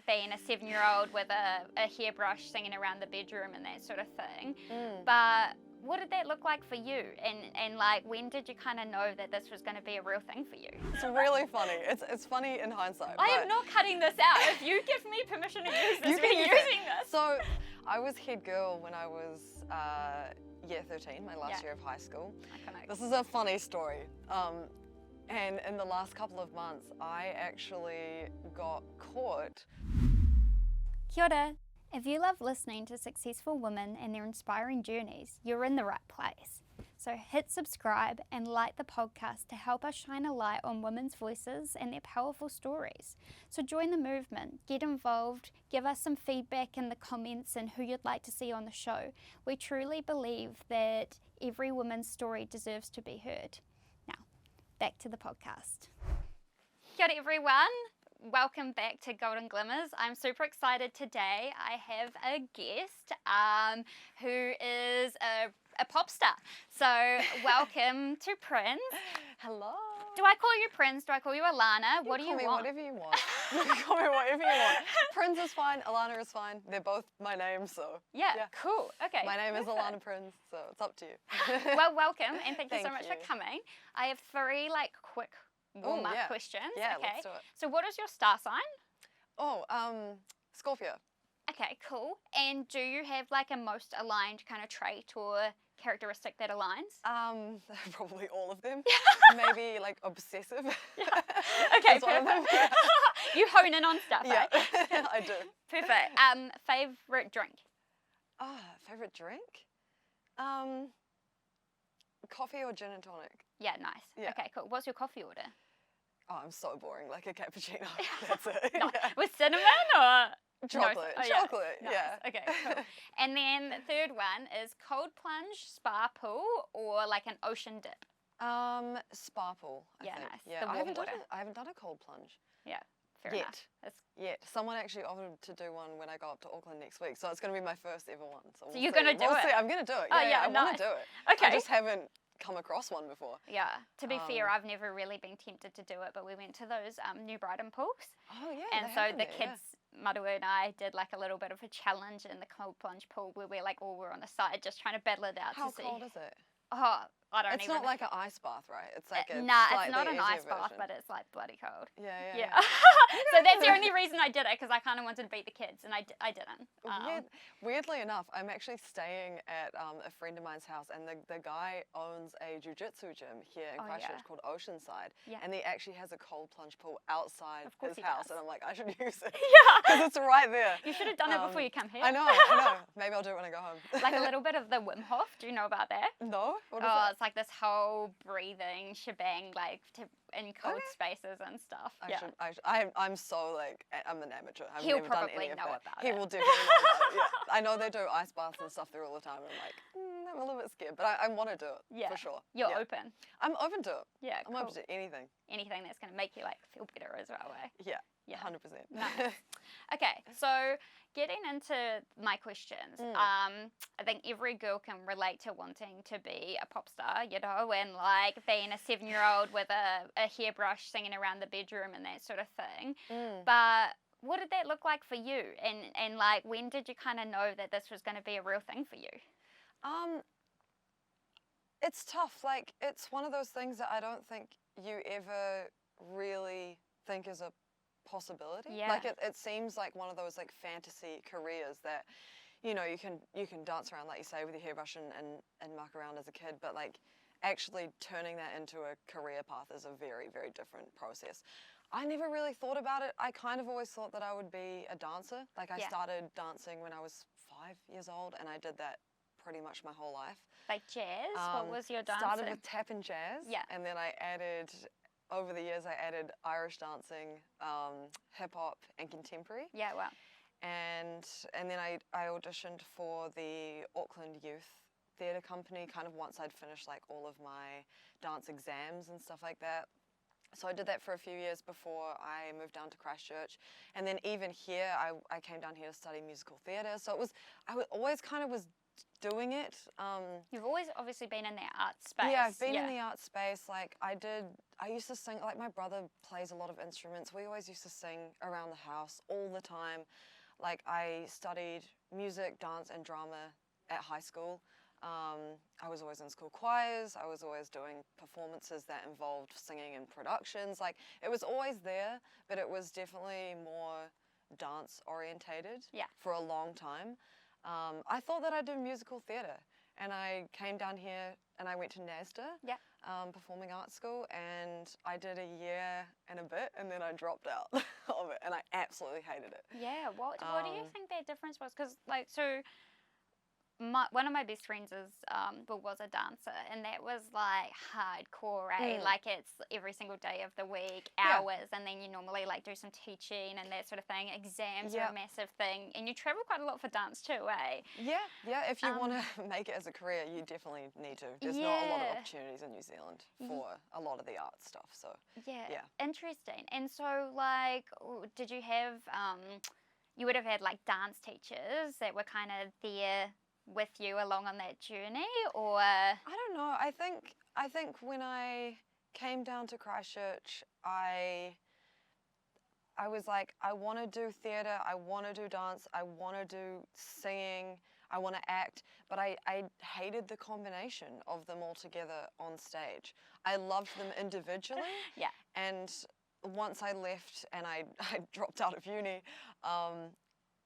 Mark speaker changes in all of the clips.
Speaker 1: like being a 7-year-old with a hairbrush singing around the bedroom and that sort of thing. But what did that look like for you? And like, when did you kind of know that this was going to be a real thing for you?
Speaker 2: It's really funny. It's funny in hindsight.
Speaker 1: I am not cutting this out. If you give me permission to use this, we're using this.
Speaker 2: So I was head girl when I was year 13, my last year of high school.
Speaker 1: Iconic.
Speaker 2: This is a funny story. And in the last couple of months, I actually got caught.
Speaker 1: Kia ora. If you love listening to successful women and their inspiring journeys, you're in the right place. So hit subscribe and like the podcast to help us shine a light on women's voices and their powerful stories. So join the movement, get involved, give us some feedback in the comments and who you'd like to see on the show. We truly believe that every woman's story deserves to be heard. Now, back to the podcast. Kia ora everyone. Welcome back to Golden Glimmers. I'm super excited today. I have a guest who is a pop star. So welcome to PRINS.
Speaker 2: Hello.
Speaker 1: Do I call you PRINS? Do I call you Alana? What do you want?
Speaker 2: Call me whatever you want. You can call me whatever you want. PRINS is fine. Alana is fine. They're both my name, so.
Speaker 1: Yeah. Cool. Okay.
Speaker 2: My name is Alana PRINS, so it's up to you.
Speaker 1: Well, welcome and thank you so much for coming. I have 3 quick warm-up questions.
Speaker 2: Yeah,
Speaker 1: okay.
Speaker 2: let's do it.
Speaker 1: So what is your star sign?
Speaker 2: Oh, Scorpio.
Speaker 1: Okay, cool. And do you have a most aligned kind of trait or characteristic that aligns?
Speaker 2: Probably all of them. Maybe obsessive.
Speaker 1: Yeah. Okay,
Speaker 2: That's one of them. Yeah.
Speaker 1: You hone in on stuff,
Speaker 2: Yeah,
Speaker 1: eh?
Speaker 2: I do.
Speaker 1: Perfect. Favorite drink?
Speaker 2: Oh, favorite drink? Coffee or gin and tonic?
Speaker 1: Yeah, nice.
Speaker 2: Yeah.
Speaker 1: Okay, cool. What's your coffee order?
Speaker 2: Oh, I'm so boring. Like a cappuccino. That's it.
Speaker 1: No.
Speaker 2: Yeah.
Speaker 1: With cinnamon or?
Speaker 2: Chocolate.
Speaker 1: No? Oh,
Speaker 2: chocolate,
Speaker 1: Nice.
Speaker 2: yeah.
Speaker 1: Okay, cool. And then the third one is cold plunge, spa pool, or an ocean dip?
Speaker 2: Spa pool, I think.
Speaker 1: Nice.
Speaker 2: Yeah,
Speaker 1: The warm water.
Speaker 2: I haven't done a cold plunge.
Speaker 1: Yeah, fair
Speaker 2: Yet.
Speaker 1: enough. That's...
Speaker 2: Yet. Someone actually offered to do one when I go up to Auckland next week, so it's going to be my first ever one. So
Speaker 1: you're going to do it?
Speaker 2: See. I'm going to do it.
Speaker 1: Oh,
Speaker 2: Yeah, I
Speaker 1: nice.
Speaker 2: want to do it.
Speaker 1: Okay.
Speaker 2: I just haven't come across one before.
Speaker 1: Yeah. To be fair, I've never really been tempted to do it, but we went to those New Brighton pools.
Speaker 2: Oh, yeah.
Speaker 1: And so the kids, Maru and I, did a little bit of a challenge in the cold plunge pool where we all were on the side just trying to battle it out
Speaker 2: How
Speaker 1: to see.
Speaker 2: cold is it?
Speaker 1: Oh, I don't
Speaker 2: It's
Speaker 1: even...
Speaker 2: not like an ice bath, right? It's like a
Speaker 1: Nah,
Speaker 2: slightly
Speaker 1: it's not an
Speaker 2: easier
Speaker 1: ice bath,
Speaker 2: version.
Speaker 1: but it's bloody cold.
Speaker 2: Yeah.
Speaker 1: So that's the only reason I did it, because I kind of wanted to beat the kids, and I didn't.
Speaker 2: Weirdly enough, I'm actually staying at a friend of mine's house, and the guy owns a jiu-jitsu gym here in Christchurch called Oceanside, and he actually has a cold plunge pool outside his house, and I'm like, I should use it.
Speaker 1: Yeah.
Speaker 2: Because it's right there.
Speaker 1: You should have done it before you come here.
Speaker 2: I know. Maybe I'll do it when I go home.
Speaker 1: A little bit of the Wim Hof. Do you know about that?
Speaker 2: No? What is
Speaker 1: Oh,
Speaker 2: it?
Speaker 1: it's this whole breathing shebang, in cold spaces and stuff.
Speaker 2: I'm so I'm an amateur. I've
Speaker 1: He'll
Speaker 2: never done
Speaker 1: probably
Speaker 2: any of
Speaker 1: know
Speaker 2: that.
Speaker 1: about
Speaker 2: He
Speaker 1: it.
Speaker 2: will definitely know about it. Yeah. I know they do ice baths and stuff there all the time. And I'm like, I'm a little bit scared, but I want to do it for sure.
Speaker 1: You're open.
Speaker 2: I'm open to it.
Speaker 1: Yeah,
Speaker 2: I'm open to anything.
Speaker 1: Anything that's going to make you feel better as well, eh?
Speaker 2: Yeah.
Speaker 1: Yeah.
Speaker 2: 100%.
Speaker 1: Nice. Okay, so getting into my questions, I think every girl can relate to wanting to be a pop star, and being a 7-year-old with a hairbrush singing around the bedroom and that sort of thing. But what did that look like for you? And when did you kind of know that this was going to be a real thing for you?
Speaker 2: It's tough. It's one of those things that I don't think you ever really think is a possibility.
Speaker 1: Yeah.
Speaker 2: It seems like one of those fantasy careers that, you can dance around, like you say, with your hairbrush and muck around as a kid, but actually turning that into a career path is a very, very different process. I never really thought about it. I kind of always thought that I would be a dancer. I started dancing when I was 5 years old, and I did that pretty much my whole life.
Speaker 1: Jazz? What was your dance?
Speaker 2: Started with tap and jazz.
Speaker 1: Yeah.
Speaker 2: And then over the years, I added Irish dancing, hip-hop, and contemporary.
Speaker 1: Yeah, wow.
Speaker 2: And then I auditioned for the Auckland Youth Theatre Company kind of once I'd finished all of my dance exams and stuff like that. So I did that for a few years before I moved down to Christchurch. And then even here, I came down here to study musical theatre. So I always kind of was doing it.
Speaker 1: You've always obviously been in the art space.
Speaker 2: Yeah, I've been in the art space. Like I used to sing, like my brother plays a lot of instruments. We always used to sing around the house all the time. Like I studied music, dance and drama at high school. I was always in school choirs. I was always doing performances that involved singing and productions. Like it was always there, but it was definitely more dance orientated for a long time. I thought that I'd do musical theatre, and I came down here and I went to NASDA, Performing Arts School, and I did a year and a bit, and then I dropped out of it, and I absolutely hated it.
Speaker 1: Yeah, what do you think that difference was? Because, like, so one of my best friends was a dancer, and that was like hardcore, right? Like it's every single day of the week, hours, and then you normally like do some teaching and that sort of thing. Exams are a massive thing, and you travel quite a lot for dance too, eh?
Speaker 2: Yeah. If you want to make it as a career, you definitely need to. There's not a lot of opportunities in New Zealand for a lot of the art stuff. So yeah,
Speaker 1: interesting. And so, like, did you have you would have had like dance teachers that were kind of there with you along on that journey, or?
Speaker 2: I don't know. I think when I came down to Christchurch, I was like, I want to do theatre, I want to do dance, I want to do singing, I want to act, but I hated the combination of them all together on stage. I loved them individually. And once I left and I dropped out of uni,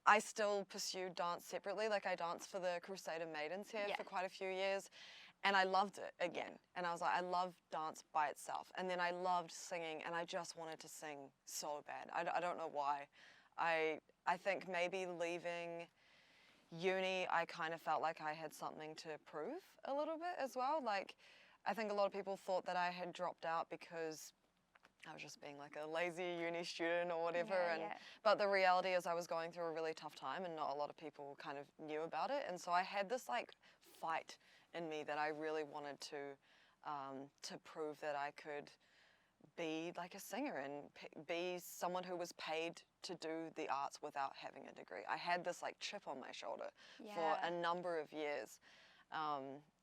Speaker 2: I still pursued dance separately. Like I danced for the Crusader Maidens here for quite a few years, and I loved it again. And I was like, I love dance by itself. And then I loved singing, and I just wanted to sing so bad. I don't know why. I think maybe leaving uni, I kind of felt like I had something to prove a little bit as well. Like I think a lot of people thought that I had dropped out because I was just being like a lazy uni student or whatever, but the reality is I was going through a really tough time, and not a lot of people kind of knew about it, and so I had this like fight in me that I really wanted to prove that I could be like a singer and be someone who was paid to do the arts without having a degree. I had this like chip on my shoulder for a number of years.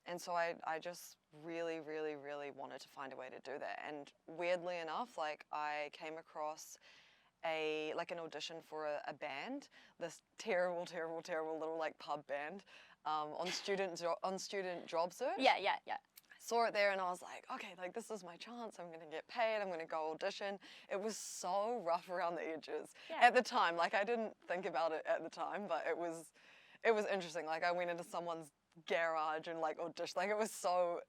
Speaker 2: And so I just really, really, really wanted to find a way to do that. And weirdly enough, like I came across an audition for a band, this terrible, terrible, terrible little like pub band, on student job search.
Speaker 1: Yeah.
Speaker 2: Saw it there and I was like, okay, like this is my chance. I'm gonna get paid. I'm gonna go audition. It was so rough around the edges at the time. Like I didn't think about it at the time, but it was interesting. Like I went into someone's garage and like audition. Like it was so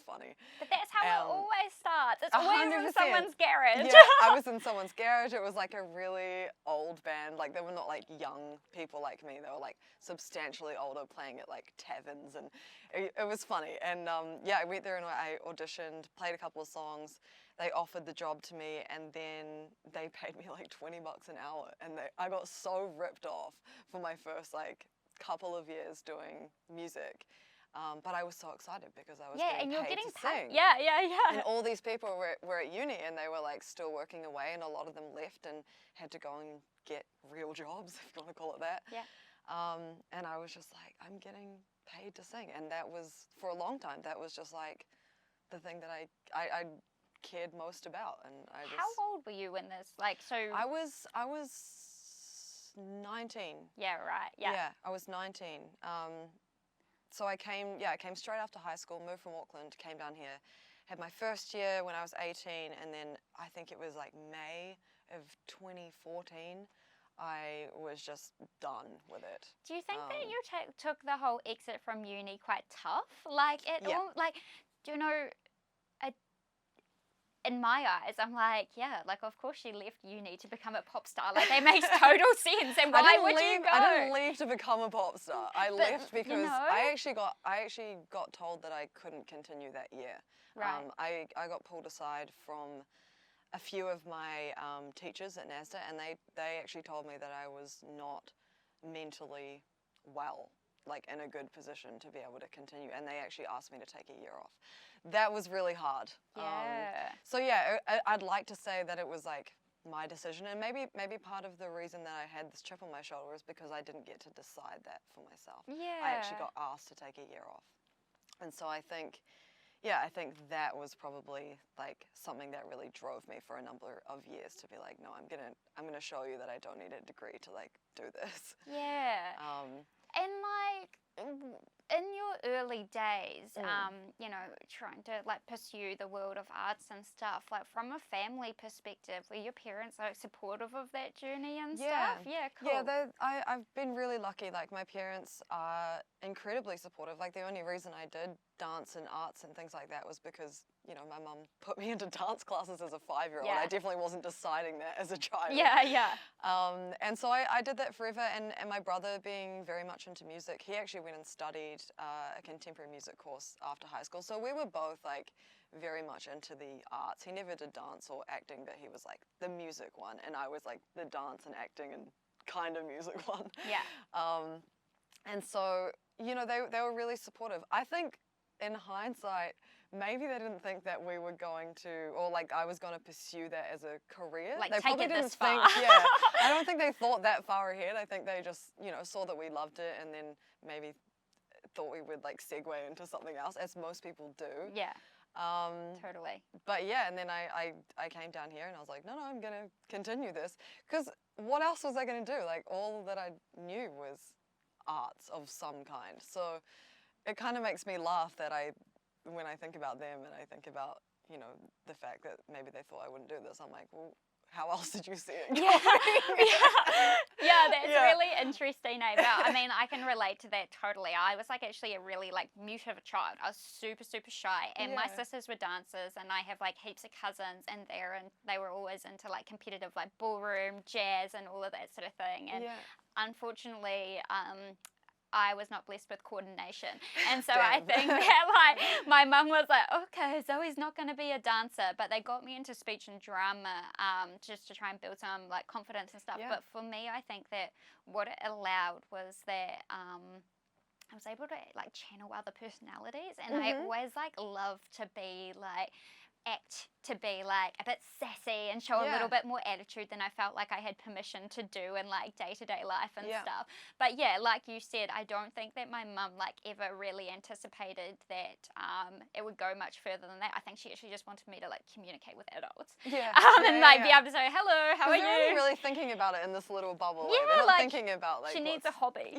Speaker 2: funny.
Speaker 1: But that's how it always starts. It's always
Speaker 2: 100%.
Speaker 1: in someone's garage.
Speaker 2: Yeah, I was in someone's garage. It was like a really old band. Like they were not like young people like me. They were like substantially older, playing at like taverns, and it was funny. And I went there and I auditioned, played a couple of songs. They offered the job to me, and then they paid me like $20 an hour, and I got so ripped off for my first like couple of years doing music, but I was so excited because I was getting paid to sing.
Speaker 1: Yeah.
Speaker 2: And all these people were at uni, and they were like still working away, and a lot of them left and had to go and get real jobs, if you want to call it that. And I was just like, I'm getting paid to sing, and that was for a long time. That was just like the thing that I cared most about, and I just.
Speaker 1: How old were you when this? Like so.
Speaker 2: I was 19.
Speaker 1: Yeah, right. Yeah,
Speaker 2: I was 19. So I came straight after high school, moved from Auckland, came down here, had my first year when I was 18, and then I think it was like May of 2014, I was just done with it.
Speaker 1: Do you think that you took the whole exit from uni quite tough? Like do you know, in my eyes, I'm like, like of course she left uni to become a pop star. Like that makes total sense. And why would you go?
Speaker 2: I didn't leave to become a pop star. I left because I actually got told that I couldn't continue that year.
Speaker 1: Right.
Speaker 2: I got pulled aside from a few of my teachers at NASDA, and they actually told me that I was not mentally well, like in a good position to be able to continue, and they actually asked me to take a year off. That was really hard.
Speaker 1: Yeah.
Speaker 2: So I'd like to say that it was like my decision, and maybe part of the reason that I had this chip on my shoulder is because I didn't get to decide that for myself.
Speaker 1: Yeah.
Speaker 2: I actually got asked to take a year off, and so I think that was probably like something that really drove me for a number of years to be like, no, I'm gonna show you that I don't need a degree to like do this.
Speaker 1: Yeah. And like in your early days, you know, trying to like pursue the world of arts and stuff, like from a family perspective, were your parents like supportive of that journey and stuff? Yeah, cool.
Speaker 2: Yeah, I've been really lucky. Like my parents are incredibly supportive. Like the only reason I did dance and arts and things like that was because, you know, my mum put me into dance classes as a 5-year-old.
Speaker 1: Yeah.
Speaker 2: I definitely wasn't deciding that as a child.
Speaker 1: Yeah.
Speaker 2: And so I did that forever, and my brother, being very much into music, he actually went and studied a contemporary music course after high school. So we were both like very much into the arts. He never did dance or acting, but he was like the music one, and I was like the dance and acting and kind of music one.
Speaker 1: Yeah.
Speaker 2: And so, you know, they were really supportive. I think in hindsight, maybe they didn't think that we were going to, or like I was going to pursue that as a career.
Speaker 1: Like
Speaker 2: they
Speaker 1: take
Speaker 2: probably
Speaker 1: it
Speaker 2: didn't
Speaker 1: this far.
Speaker 2: think, yeah. I don't think they thought that far ahead. I think they just, you know, saw that we loved it and then maybe thought we would like segue into something else, as most people do.
Speaker 1: Yeah. Totally.
Speaker 2: But yeah, and then I came down here and I was like, no, I'm going to continue this. Because what else was I going to do? Like all that I knew was arts of some kind. So it kind of makes me laugh that when I think about them and I think about, you know, the fact that maybe they thought I wouldn't do this, I'm like, well, how else did you see it going?
Speaker 1: Yeah, that's really interesting, I mean, I can relate to that totally. I was like actually a really like mute of a child. I was super, super shy, and my sisters were dancers, and I have like heaps of cousins, and they were always into like competitive like ballroom, jazz, and all of that sort of thing. And unfortunately, I was not blessed with coordination. And so I think that like my mum was like, okay, Zoe's not going to be a dancer, but they got me into speech and drama just to try and build some like confidence and stuff. But for me, I think that what it allowed was that I was able to like channel other personalities, and I always like love to be like act to be like a bit sassy and show a little bit more attitude than I felt like I had permission to do in like day-to-day life and stuff. But yeah, like you said, I don't think that my mum like ever really anticipated that it would go much further than that. I think she actually just wanted me to like communicate with adults. And like be able to say, hello, how are you?
Speaker 2: They're only really thinking about it in this little bubble.
Speaker 1: Yeah,
Speaker 2: they're not
Speaker 1: like,
Speaker 2: thinking about like
Speaker 1: she needs a hobby.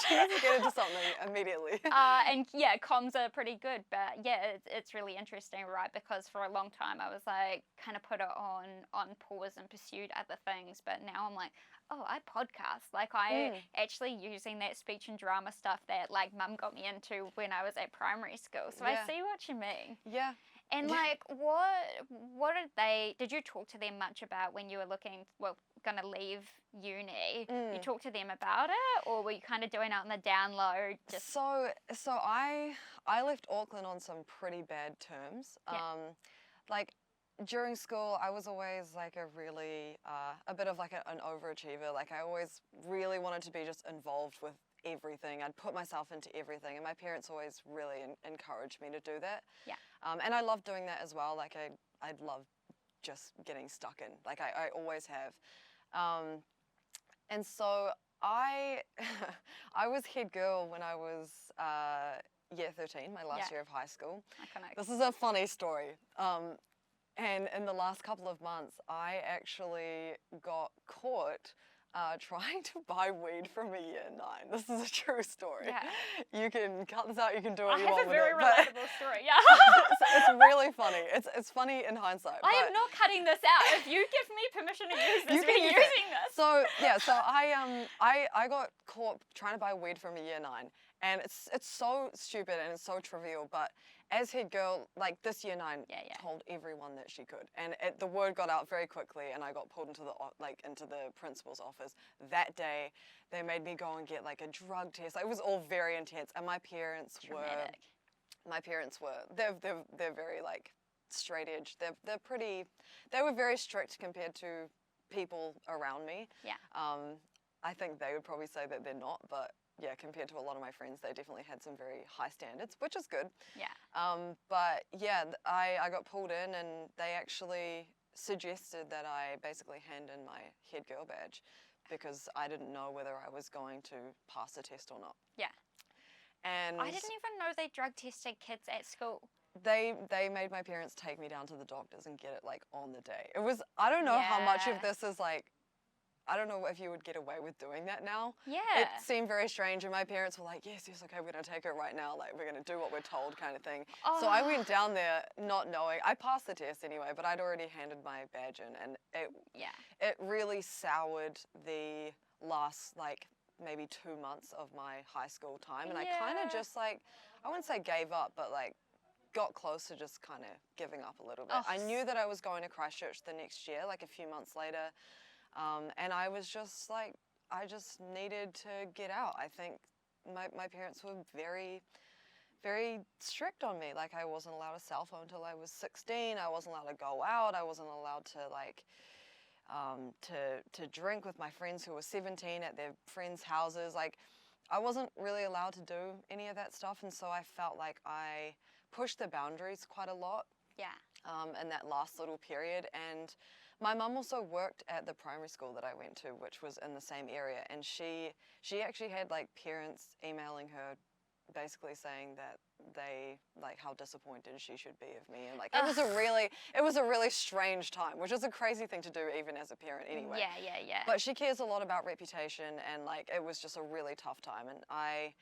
Speaker 2: She needs to get into something immediately.
Speaker 1: And yeah, comms are pretty good, but yeah, it's really interesting, right? Because for a long time I was like kind of put it on pause and pursued other things, but now I'm like, oh, I podcast. Like I actually using that speech and drama stuff that like mum got me into when I was at primary school. So I see what you mean.
Speaker 2: Yeah.
Speaker 1: And like what did you talk to them much about when you were gonna leave uni? You talked to them about it, or were you kind of doing it on the down low?
Speaker 2: So I left Auckland on some pretty bad terms. Like during school, I was always like a really a bit of like an overachiever. Like I always really wanted to be just involved with everything. I'd put myself into everything, and my parents always really encouraged me to do that. And I loved doing that as well. Like I'd love just getting stuck in. Like I always have. And so I was head girl when I was year 13, my last year of high school.
Speaker 1: Iconic.
Speaker 2: This is a funny story. And in the last couple of months, I actually got caught trying to buy weed from a year 9. This is a true story. You can cut this out, you can do what you want with it.
Speaker 1: I have a very relatable story,
Speaker 2: it's really funny. It's funny in hindsight.
Speaker 1: I am not cutting this out. If you give me permission to use this, we're using this.
Speaker 2: So I got caught trying to buy weed from a year 9. And it's so stupid and it's so trivial, but as head girl, like this year 9 told everyone that she could, and the word got out very quickly, and I got pulled into the principal's office that day. They made me go and get like a drug test. It was all very intense, and my parents were they're very like straight edge. They were very strict compared to people around me. I think they would probably say that they're not, but yeah, compared to a lot of my friends, they definitely had some very high standards, which is good. But yeah, I got pulled in, and they actually suggested that I basically hand in my head girl badge because I didn't know whether I was going to pass the test or not.
Speaker 1: Yeah.
Speaker 2: And
Speaker 1: I didn't even know they drug tested kids at school.
Speaker 2: they made my parents take me down to the doctors and get it like on the day. It was, I don't know how much of this is like, I don't know if you would get away with doing that now.
Speaker 1: Yeah.
Speaker 2: It seemed very strange, and my parents were like, yes, okay, we're going to take it right now. Like, we're going to do what we're told kind of thing. So I went down there not knowing. I passed the test anyway, but I'd already handed my badge in, and it really soured the last, like, maybe 2 months of my high school time. And I kind of just, like, I wouldn't say gave up, but, like, got close to just kind of giving up a little bit. I knew that I was going to Christchurch the next year, like a few months later. And I was just like, I just needed to get out. I think my parents were very, very strict on me. Like, I wasn't allowed a cell phone until I was 16. I wasn't allowed to go out. I wasn't allowed to, like, to drink with my friends who were 17 at their friends' houses. Like, I wasn't really allowed to do any of that stuff. And so I felt like I pushed the boundaries quite a lot.
Speaker 1: Yeah.
Speaker 2: In that last little period. And my mum also worked at the primary school that I went to, which was in the same area, and she actually had like parents emailing her basically saying that they, like, how disappointed she should be of me, and like it was a really strange time, which is a crazy thing to do even as a parent anyway.
Speaker 1: Yeah.
Speaker 2: But she cares a lot about reputation, and like it was just a really tough time, and I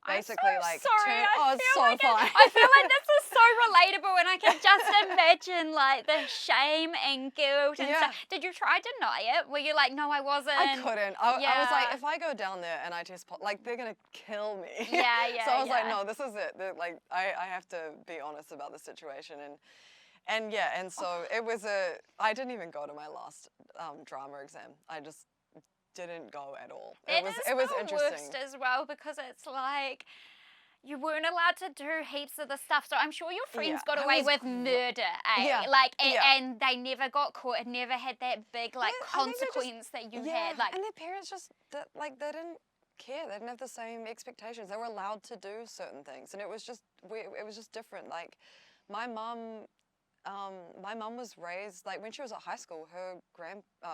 Speaker 2: basically
Speaker 1: I'm so sorry.
Speaker 2: it's so fine.
Speaker 1: I feel like this is so relatable, and I can just imagine like the shame and guilt and stuff. Did you try to deny it? Were you like, no, I wasn't?
Speaker 2: I couldn't. I was like, if I go down there and I test, like, they're gonna kill me.
Speaker 1: Yeah.
Speaker 2: So I was like, no, this is it. Like, I have to be honest about the situation, and so it was I didn't even go to my last drama exam. I just didn't go at all. It was interesting.
Speaker 1: Worst as well, because it's like you weren't allowed to do heaps of the stuff. So I'm sure your friends got away with murder, eh?
Speaker 2: Yeah.
Speaker 1: Like, and they never got caught. It never had that big like consequence that you had. Like,
Speaker 2: and their parents just they didn't care. They didn't have the same expectations. They were allowed to do certain things, and it was just different. Like, my mum was raised, like, when she was at high school,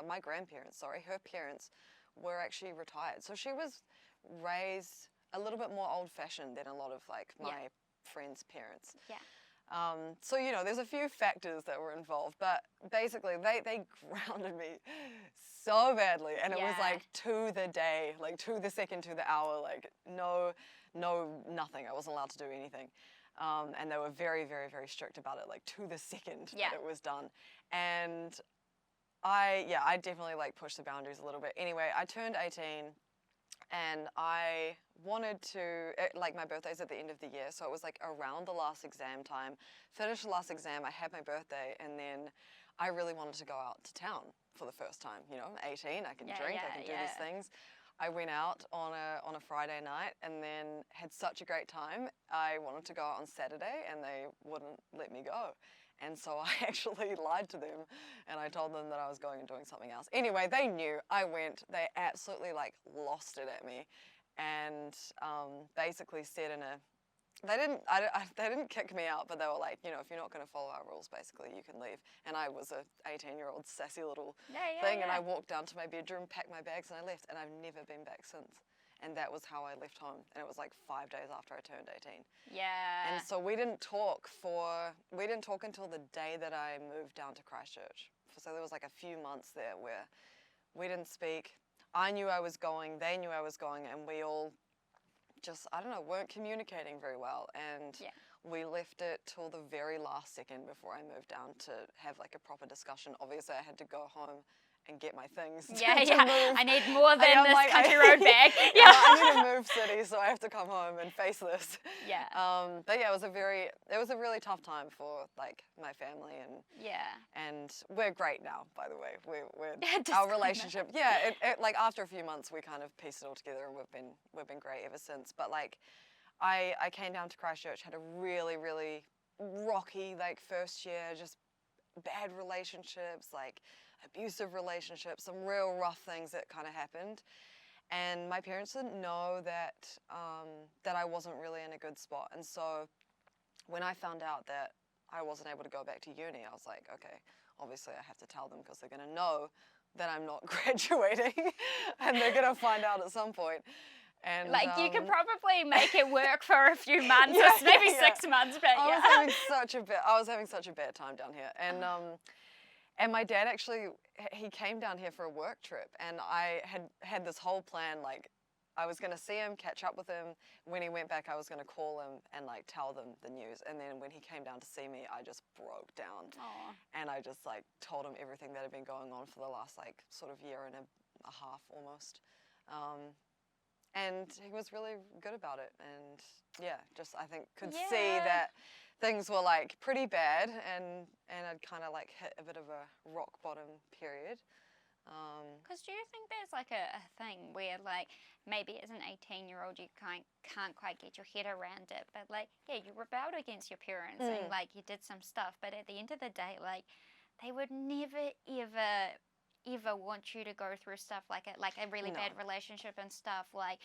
Speaker 2: my grandparents, her parents were actually retired. So she was raised a little bit more old-fashioned than a lot of, like, my friends' parents.
Speaker 1: Yeah.
Speaker 2: So, you know, there's a few factors that were involved, but basically they grounded me so badly, and it was, like, to the day, like, to the second, to the hour, like, no, nothing. I wasn't allowed to do anything. And they were very, very, very strict about it, like, to the second that it was done. And I definitely, like, pushed the boundaries a little bit. Anyway, I turned 18, and I wanted to, like, my birthday's at the end of the year, so it was, like, around the last exam time. Finished the last exam, I had my birthday, and then I really wanted to go out to town for the first time. You know, I'm 18, I can drink, I can do these things. I went out on a Friday night and then had such a great time. I wanted to go out on Saturday, and they wouldn't let me go. And so I actually lied to them, and I told them that I was going and doing something else. Anyway, they knew. I went. They absolutely, like, lost it at me, and basically said they didn't kick me out, but they were like, you know, if you're not going to follow our rules, basically, you can leave. And I was a 18-year-old sassy little thing, and I walked down to my bedroom, packed my bags, and I left, and I've never been back since. And that was how I left home, and it was like 5 days after I turned 18.
Speaker 1: Yeah.
Speaker 2: And so we didn't talk until the day that I moved down to Christchurch. So there was like a few months there where we didn't speak. I knew I was going, they knew I was going, and we all just, I don't know, weren't communicating very well. And we left it till the very last second before I moved down to have like a proper discussion. Obviously, I had to go home and get my things. Move.
Speaker 1: I need more than this like, country road bag.
Speaker 2: I need to move city, so I have to come home and face this.
Speaker 1: Yeah.
Speaker 2: But yeah, it was a really tough time for like my family, and we're great now, by the way. We're our relationship. It like after a few months we kind of pieced it all together, and we've been great ever since. But like I came down to Christchurch, had a really, really rocky like first year, just bad relationships, like abusive relationships, some real rough things that kind of happened. And my parents didn't know that that I wasn't really in a good spot. And so when I found out that I wasn't able to go back to uni, I was like, okay, obviously I have to tell them because they're going to know that I'm not graduating and they're going to find out at some point. And
Speaker 1: like you could probably make it work for a few months, or maybe 6 months, but
Speaker 2: I was having such a bad time down here, and my dad actually, he came down here for a work trip, and I had this whole plan, like I was going to see him, catch up with him. When he went back, I was going to call him and like tell them the news. And then when he came down to see me, I just broke down.
Speaker 1: Aww.
Speaker 2: And I just like told him everything that had been going on for the last like sort of year and a half almost. And he was really good about it, and yeah, just I think could see that things were like pretty bad, and I'd kind of like hit a bit of a rock bottom period.
Speaker 1: Because do you think there's like a thing where like maybe as an 18-year-old you can't quite get your head around it, but like you rebelled against your parents and like you did some stuff, but at the end of the day like they would never ever want you to go through stuff like a really bad relationship and stuff like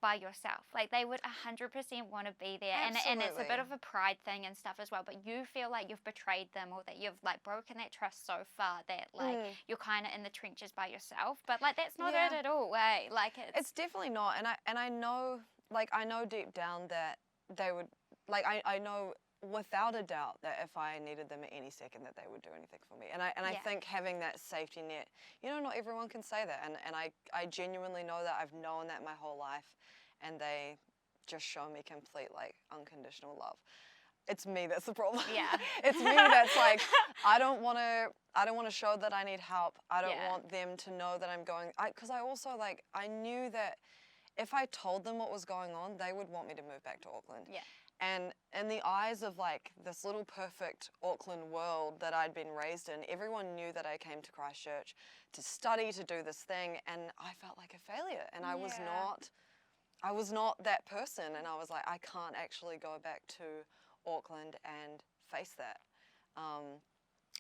Speaker 1: by yourself. Like they would 100% want to be there. And it's a bit of a pride thing and stuff as well, but you feel like you've betrayed them or that you've like broken that trust so far that like you're kind of in the trenches by yourself, but like that's not it at all, eh? Like
Speaker 2: it's definitely not. And I know, like I know deep down that they would, like I know without a doubt that if I needed them at any second that they would do anything for me. And I think having that safety net, you know, not everyone can say that, and I genuinely know that. I've known that my whole life, and they just show me complete like unconditional love. It's me that's the problem.
Speaker 1: Yeah.
Speaker 2: It's me that's like I don't want to show that I need help. I don't want them to know that I'm going, because I also like I knew that if I told them what was going on, they would want me to move back to Auckland.
Speaker 1: Yeah.
Speaker 2: And in the eyes of like this little perfect Auckland world that I'd been raised in, everyone knew that I came to Christchurch to study, to do this thing, and I felt like a failure. And I was not that person. And I was like, I can't actually go back to Auckland and face that.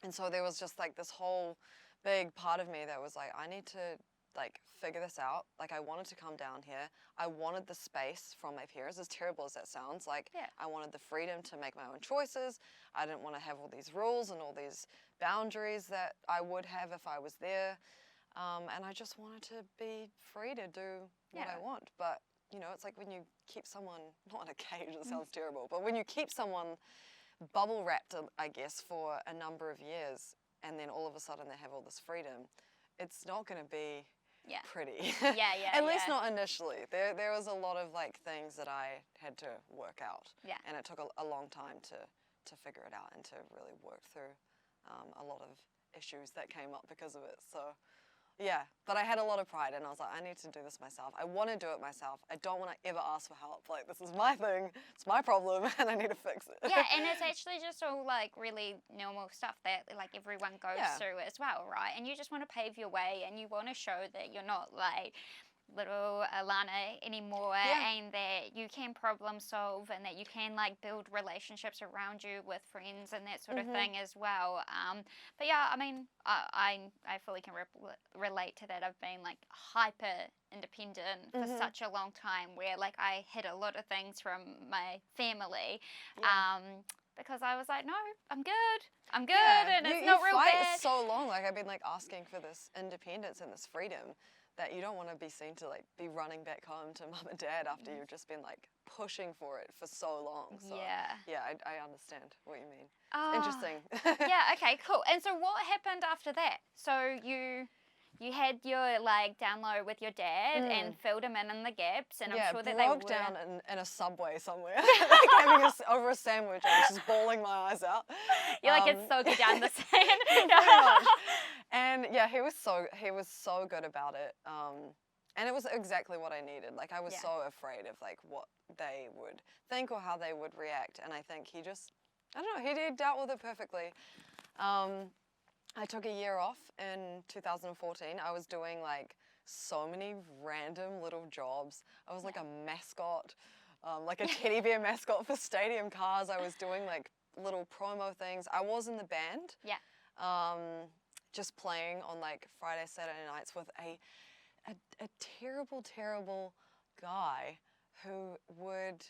Speaker 2: And so there was just like this whole big part of me that was like, I need to like figure this out. Like I wanted to come down here. I wanted the space from my parents, as terrible as that sounds. Like I wanted the freedom to make my own choices. I didn't want to have all these rules and all these boundaries that I would have if I was there. And I just wanted to be free to do what I want. But you know, it's like when you keep someone, not in a cage, it sounds terrible, but when you keep someone bubble wrapped, I guess, for a number of years, and then all of a sudden they have all this freedom, it's not going to be pretty. At least not initially. There was a lot of like things that I had to work out. Yeah. And it took a long time to figure it out and to really work through a lot of issues that came up because of it. So yeah, but I had a lot of pride, and I was like, I need to do this myself. I want to do it myself. I don't want to ever ask for help. Like, this is my thing, it's my problem, and I need to fix it.
Speaker 1: Yeah, and it's actually just all like really normal stuff that like everyone goes through as well, right? And you just want to pave your way, and you want to show that you're not like little Alana anymore, and that you can problem solve, and that you can like build relationships around you with friends and that sort of thing as well. But yeah, I mean, I fully can relate to that. I've been like hyper independent for such a long time, where like I hid a lot of things from my family. Because I was like, no, I'm good, and it's not real bad.
Speaker 2: So long, like I've been like asking for this independence and this freedom, that you don't want to be seen to like be running back home to mum and dad after you've just been like pushing for it for so long. So I understand what you mean. Interesting.
Speaker 1: Yeah, okay, cool. And so what happened after that? So you had your like down low with your dad and filled him in the gaps, and I'm sure that they
Speaker 2: broke down in a subway somewhere, like having over a sandwich. I was just bawling my eyes out.
Speaker 1: You're like, it's so good down the sand.
Speaker 2: Pretty much. And yeah, he was so good about it. And it was exactly what I needed. Like I was so afraid of like what they would think or how they would react. And I think he just, I don't know, he dealt with it perfectly. I took a year off in 2014. I was doing like so many random little jobs. I was like a mascot, like a teddy bear mascot for stadium cars. I was doing like little promo things. I was in the band. Yeah. Just playing on like Friday, Saturday nights with a terrible guy who would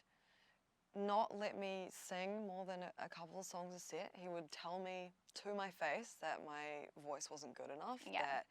Speaker 2: not let me sing more than a couple of songs a set. He would tell me to my face that my voice wasn't good enough.
Speaker 1: Yeah.
Speaker 2: That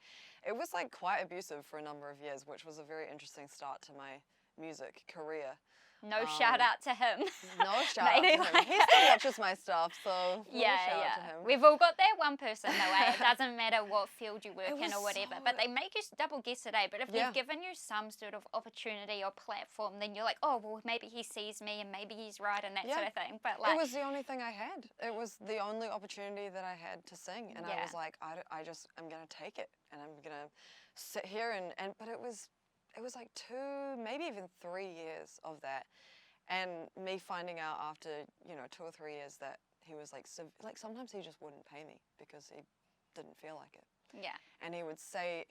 Speaker 2: it was like quite abusive for a number of years, which was a very interesting start to my music career.
Speaker 1: No shout out to him.
Speaker 2: No shout out to him. He still watches my stuff, so
Speaker 1: yeah,
Speaker 2: shout
Speaker 1: yeah.
Speaker 2: out to him.
Speaker 1: We've all got that one person though, eh? It doesn't matter what field you work in or whatever, but they make you double guess it, eh? But if they've given you some sort of opportunity or platform, then you're like, oh, well, maybe he sees me and maybe he's right and that sort of thing. But like,
Speaker 2: it was the only thing I had. It was the only opportunity that I had to sing, and I was like, I'm gonna take it, and I'm gonna sit here and but it was like 2, maybe even 3 years of that. And me finding out after, 2 or 3 years that he was like sometimes he just wouldn't pay me because he didn't feel like it.
Speaker 1: Yeah.
Speaker 2: And he would say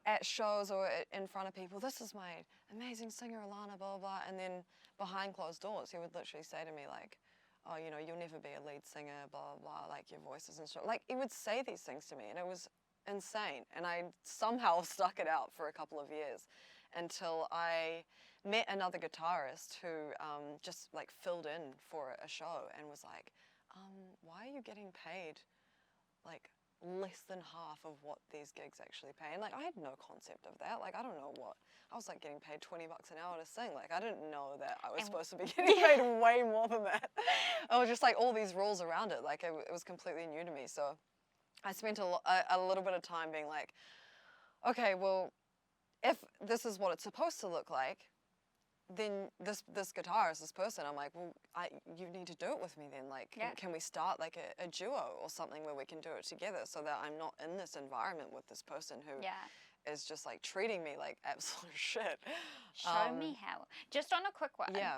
Speaker 2: at shows or in front of people, this is my amazing singer, Alana, blah, blah, blah. And then behind closed doors, he would literally say to me like, oh, you'll never be a lead singer, blah, blah, blah, like your voice isn't strong. Like he would say these things to me and it was insane. And I somehow stuck it out for a couple of years until I met another guitarist who just like filled in for a show and was like, why are you getting paid like less than half of what these gigs actually pay? And like I had no concept of that. Like I don't know what I was like getting paid $20 an hour to sing. Like I didn't know that I was supposed to be getting paid way more than that. I was just like all these rules around it. Like it was completely new to me. So I spent a little bit of time being like, okay, well, if this is what it's supposed to look like, then this guitarist, this person, I'm like, well, you need to do it with me then. Like, can we start like a duo or something where we can do it together so that I'm not in this environment with this person who is just like treating me like absolute shit.
Speaker 1: Show me how. Just on a quick one.
Speaker 2: Yeah.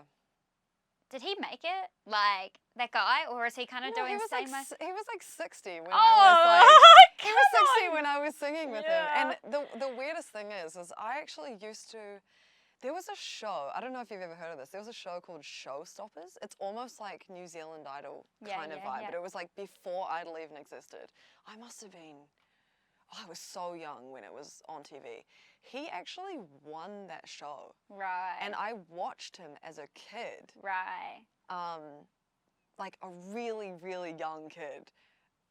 Speaker 1: Did he make it, like, that guy, or is he kind of doing the same?
Speaker 2: He was like 60 when
Speaker 1: he
Speaker 2: was 60 when I was singing with him. And the weirdest thing is I actually used to, there was a show, I don't know if you've ever heard of this, there was a show called Showstoppers. It's almost like New Zealand Idol kind of vibe, but it was like before Idol even existed. I must have been, I was so young when it was on TV. He actually won that show.
Speaker 1: Right.
Speaker 2: And I watched him as a kid.
Speaker 1: Right.
Speaker 2: Like a really, really young kid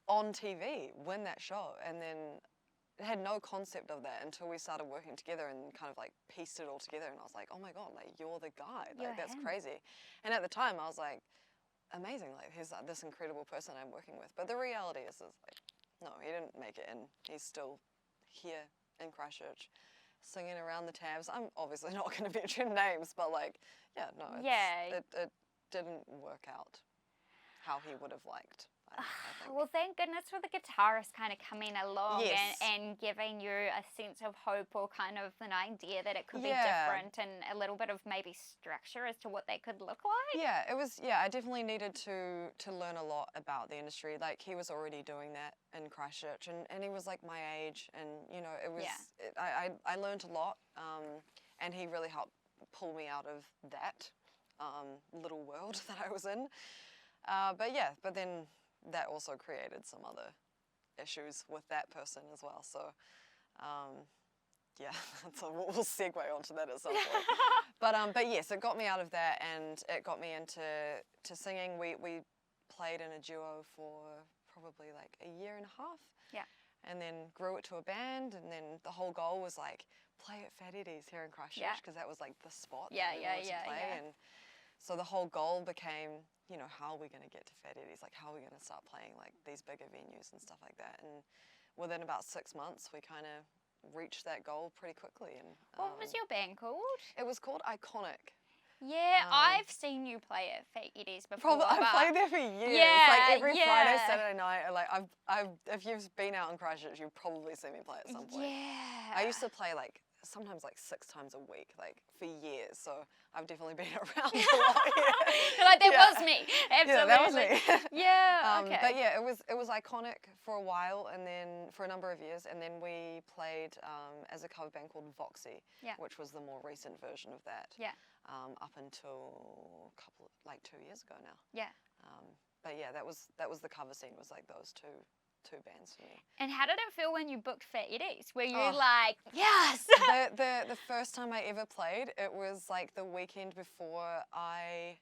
Speaker 2: on TV win that show. And then had no concept of that until we started working together and kind of like pieced it all together. And I was like, oh my God, like you're the guy. Like that's crazy. And at the time I was like, amazing. Like he's like, this incredible person I'm working with. But the reality is like, no, he didn't make it, and he's still here in Christchurch, singing around the tabs. I'm obviously not going to mention names, but like, it didn't work out how he would have liked. I think.
Speaker 1: Well, thank goodness for the guitarist kind of coming along
Speaker 2: Yes.
Speaker 1: and giving you a sense of hope or kind of an idea that it could be different and a little bit of maybe structure as to what they could look like.
Speaker 2: Yeah, it was. Yeah, I definitely needed to learn a lot about the industry. Like he was already doing that in Christchurch, and he was like my age, and it was. I learned a lot, and he really helped pull me out of that little world that I was in. But then that also created some other issues with that person as well. So, so we'll segue onto that at some point. But yes, it got me out of that, and it got me into singing. We played in a duo for probably like a year and a half.
Speaker 1: Yeah.
Speaker 2: And then grew it to a band, and then the whole goal was like play at Fat Eddie's here in Christchurch because that was like the spot that we wanted to play. And so the whole goal became, how are we going to get to Fat Eddie's? Like, how are we going to start playing like these bigger venues and stuff like that? And within about 6 months, we kind of reached that goal pretty quickly. And
Speaker 1: what was your band called?
Speaker 2: It was called Iconic.
Speaker 1: Yeah, I've seen you play at Fat Eddie's before.
Speaker 2: I've played there for years.
Speaker 1: Yeah,
Speaker 2: like every Friday, Saturday night. Like if you've been out in Christchurch, you've probably seen me play at some point.
Speaker 1: Yeah.
Speaker 2: I used to play like sometimes like 6 times a week, like for years. So I've definitely been around a lot.
Speaker 1: Like that was me. Absolutely.
Speaker 2: Yeah, that was me.
Speaker 1: Okay.
Speaker 2: But yeah, it was Iconic for a while, and then for a number of years, and then we played as a cover band called Voxy, which was the more recent version of that.
Speaker 1: Yeah.
Speaker 2: Up until a couple, like 2 years ago now.
Speaker 1: Yeah.
Speaker 2: But yeah, that was the cover scene, was like those two two bands for me.
Speaker 1: And how did it feel when you booked for Eddie's? Were you
Speaker 2: Oh.
Speaker 1: like, yes?
Speaker 2: The first time I ever played, it was like the weekend before I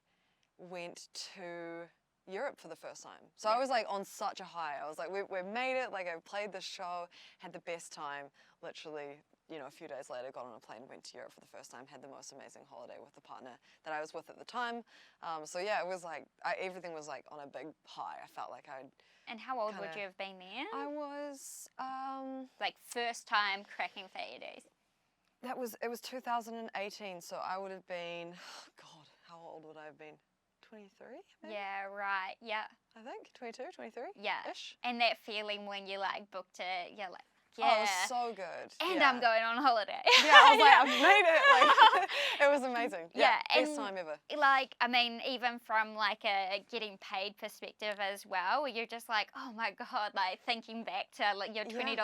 Speaker 2: went to Europe for the first time. So I was like on such a high. I was like, we made it. Like I played the show, had the best time. Literally, you know, a few days later, got on a plane, went to Europe for the first time, had the most amazing holiday with the partner that I was with at the time. So yeah, it was like, everything was like on a big high. I felt like I'd...
Speaker 1: And how old would you have been then?
Speaker 2: I was...
Speaker 1: like first time cracking for Eddie's.
Speaker 2: It was 2018, so I would have been, God, how old would I have been? 23? Maybe?
Speaker 1: Yeah, right, yeah.
Speaker 2: I think, 22, 23?
Speaker 1: Yeah.
Speaker 2: Ish.
Speaker 1: And that feeling when you like booked it, you're like, yeah.
Speaker 2: Oh, it was so good.
Speaker 1: And
Speaker 2: yeah.
Speaker 1: I'm going on holiday.
Speaker 2: Yeah, I was like, I've made it. Like, it was amazing. Yeah, best time ever.
Speaker 1: Like, I mean, even from like a getting paid perspective as well, you're just like, oh my God, like thinking back to like your $20,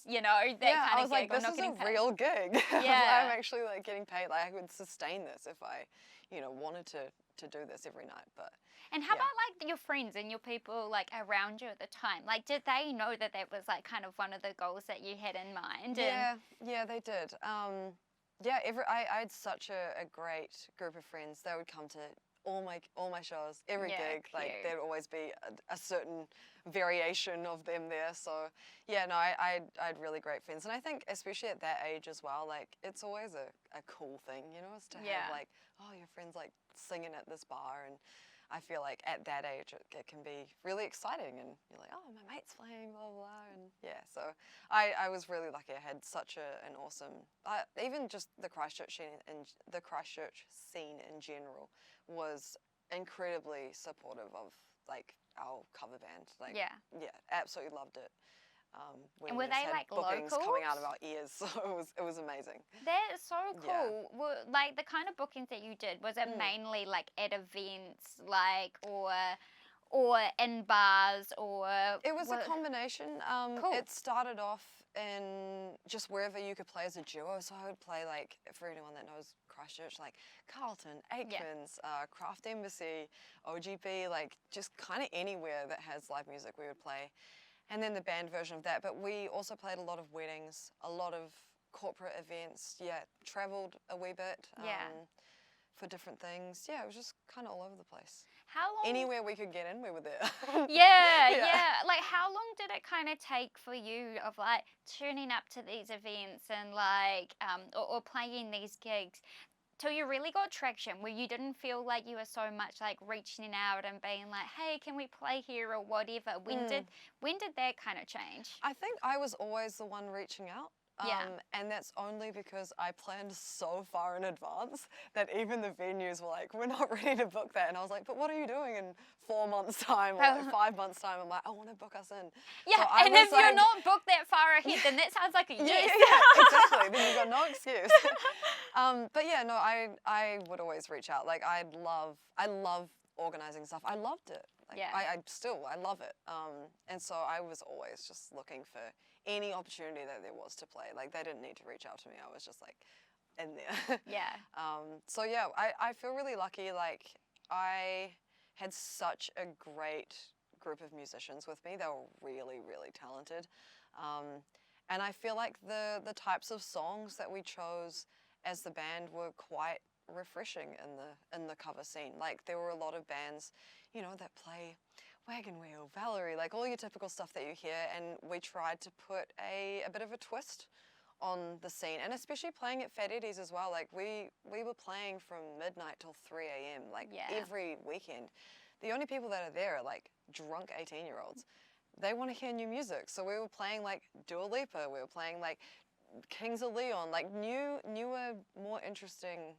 Speaker 1: you know, that kind of gig.
Speaker 2: I was like, this is a real gig.
Speaker 1: Yeah.
Speaker 2: I'm actually like getting paid. Like I could sustain this if I, you know, wanted to do this every night. But
Speaker 1: and how about like your friends and your people like around you at the time? Like, did they know that was like kind of one of the goals that you had in mind?
Speaker 2: Yeah, they did. Yeah, I had such a great group of friends. They would come to all my shows, every gig.
Speaker 1: Cute.
Speaker 2: Like there'd always be a certain variation of them there. So yeah, no, I had really great friends, and I think especially at that age as well, like it's always a cool thing, you know, is to have like, oh, your friends like singing at this bar, and I feel like at that age it can be really exciting, and you're like, oh, my mate's playing, blah, blah, blah. And yeah, so I was really lucky. I had such an awesome, even just the Christchurch scene in general was incredibly supportive of like our cover band. Like, yeah, absolutely loved it.
Speaker 1: And were they like
Speaker 2: bookings
Speaker 1: locals?
Speaker 2: coming out of our ears, so it was amazing.
Speaker 1: That is so
Speaker 2: Yeah.
Speaker 1: cool. Were, like the kind of bookings that you did, was it mainly like at events, like or in bars, or
Speaker 2: it was a combination.
Speaker 1: Cool.
Speaker 2: It started off in just wherever you could play as a duo. So I would play like, for anyone that knows Christchurch, like Carlton, Aikman's, Craft Embassy, OGB, like just kind of anywhere that has live music we would play. And then the band version of that. But we also played a lot of weddings, a lot of corporate events. Yeah, travelled a wee bit for different things. Yeah, it was just kind of all over the place.
Speaker 1: How long?
Speaker 2: Anywhere we could get in, we were there.
Speaker 1: yeah. Like, how long did it kind of take for you of like tuning up to these events and like, or playing these gigs till you really got traction, where you didn't feel like you were so much like reaching out and being like, hey, can we play here or whatever? When did that kind of change?
Speaker 2: I think I was always the one reaching out. And that's only because I planned so far in advance that even the venues were like, we're not ready to book that. And I was like, but what are you doing in 4 months' time or like 5 months' time? I'm like, I want to book us in.
Speaker 1: Yeah,
Speaker 2: so
Speaker 1: and if you're not booked that far ahead, then that sounds like a yes.
Speaker 2: Yeah, exactly. Then you've got no excuse. But yeah, no, I would always reach out. Like I love organising stuff. I loved it. Like, I love it. And so I was always just looking for any opportunity that there was to play. Like they didn't need to reach out to me. I was just like in there.
Speaker 1: Yeah.
Speaker 2: So yeah, I feel really lucky. Like I had such a great group of musicians with me. They were really, really talented. And I feel like the types of songs that we chose as the band were quite refreshing in the cover scene. Like there were a lot of bands, you know, that play Wagon Wheel, Valerie, like all your typical stuff that you hear, and we tried to put a bit of a twist on the scene, and especially playing at Fat Eddie's as well. Like we were playing from midnight till 3 a.m. like every weekend. The only people that are there are like drunk 18-year-olds. They want to hear new music, so we were playing like Dua Lipa, we were playing like Kings of Leon, like newer, more interesting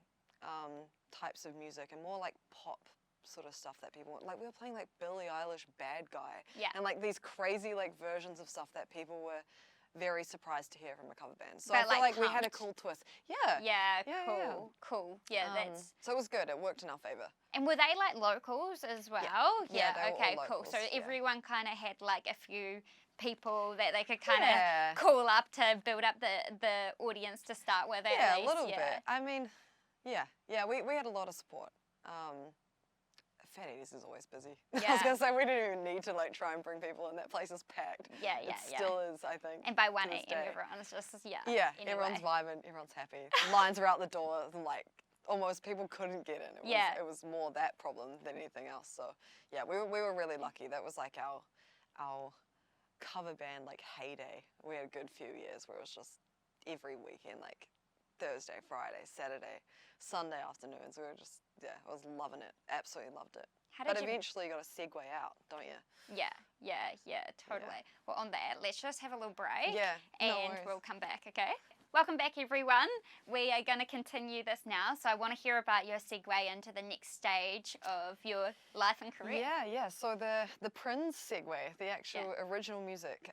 Speaker 2: types of music, and more like pop sort of stuff that people want. Like we were playing like Billie Eilish Bad Guy, and like these crazy like versions of stuff that people were very surprised to hear from a cover band. So I feel like we had a cool twist.
Speaker 1: Cool. Yeah, that's...
Speaker 2: So it was good. It worked in our favour.
Speaker 1: And were they like locals as well?
Speaker 2: Yeah, they were
Speaker 1: okay,
Speaker 2: all
Speaker 1: cool.
Speaker 2: locals,
Speaker 1: So everyone kind of had like a few people that they could kind of call up to build up the audience to start with at least.
Speaker 2: Yeah, a little bit. I mean, we had a lot of support. Fat Eddie's is always busy.
Speaker 1: Yeah.
Speaker 2: I was gonna say we don't even need to like try and bring people in. That place is packed.
Speaker 1: Yeah.
Speaker 2: It still is, I think.
Speaker 1: And by 1
Speaker 2: to this
Speaker 1: a.m.
Speaker 2: day.
Speaker 1: everyone's just,
Speaker 2: Yeah,
Speaker 1: anyway.
Speaker 2: everyone's vibing, everyone's happy. Lines are out the door, and like almost people couldn't get in. It was more that problem than anything else. So yeah, we were really lucky. That was like our cover band like heyday. We had a good few years where it was just every weekend, like Thursday, Friday, Saturday, Sunday afternoons. We were just, I was loving it. Absolutely loved it. But eventually you got to segue out, don't you?
Speaker 1: Yeah, totally.
Speaker 2: Yeah.
Speaker 1: Well, on that, let's just have a little break.
Speaker 2: Yeah, no
Speaker 1: and
Speaker 2: worries.
Speaker 1: we'll come back, okay? Welcome back, everyone. We are going to continue this now, so I want to hear about your segue into the next stage of your life and career.
Speaker 2: Yeah. So the PRINS segue, the actual original music.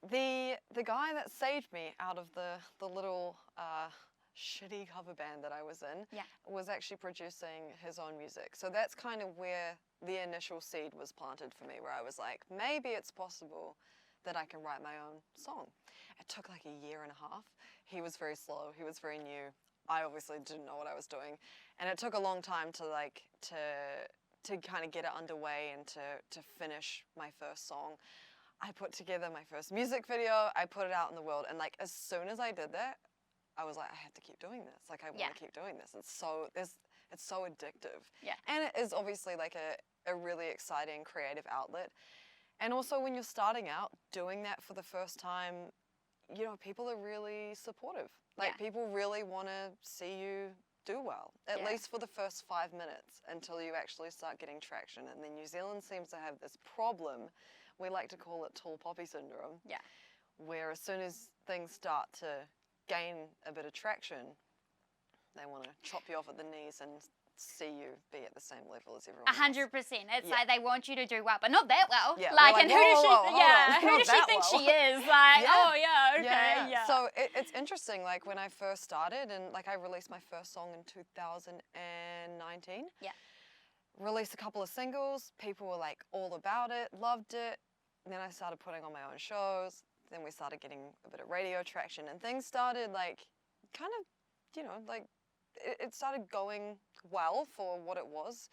Speaker 2: The guy that saved me out of the little shitty cover band that I was in was actually producing his own music. So that's kind of where the initial seed was planted for me, where I was like, maybe it's possible that I can write my own song. It took like a year and a half. He was very slow. He was very new. I obviously didn't know what I was doing, and it took a long time to kind of get it underway and to finish my first song. I put together my first music video. I put it out in the world, and like as soon as I did that, I was like, I have to keep doing this. Like I want to keep doing this. It's so addictive.
Speaker 1: Yeah.
Speaker 2: And it is obviously like a really exciting creative outlet. And also when you're starting out doing that for the first time, you know, people are really supportive. Like people really want to see you do well, at least for the first 5 minutes until you actually start getting traction. And then New Zealand seems to have this problem. We like to call it tall poppy syndrome. Yeah. Where as soon as things start to gain a bit of traction, they want to chop you off at the knees and see you be at the same level as everyone
Speaker 1: 100%. It's like they want you to do well, but not that well.
Speaker 2: Yeah,
Speaker 1: like,
Speaker 2: and
Speaker 1: who does she think she is? Like,
Speaker 2: yeah. So it's interesting. Like when I first started, and like I released my first song in 2019.
Speaker 1: Yeah.
Speaker 2: Released a couple of singles. People were like all about it, loved it. And then I started putting on my own shows. Then we started getting a bit of radio traction, and things started like kind of, you know, like it started going well for what it was.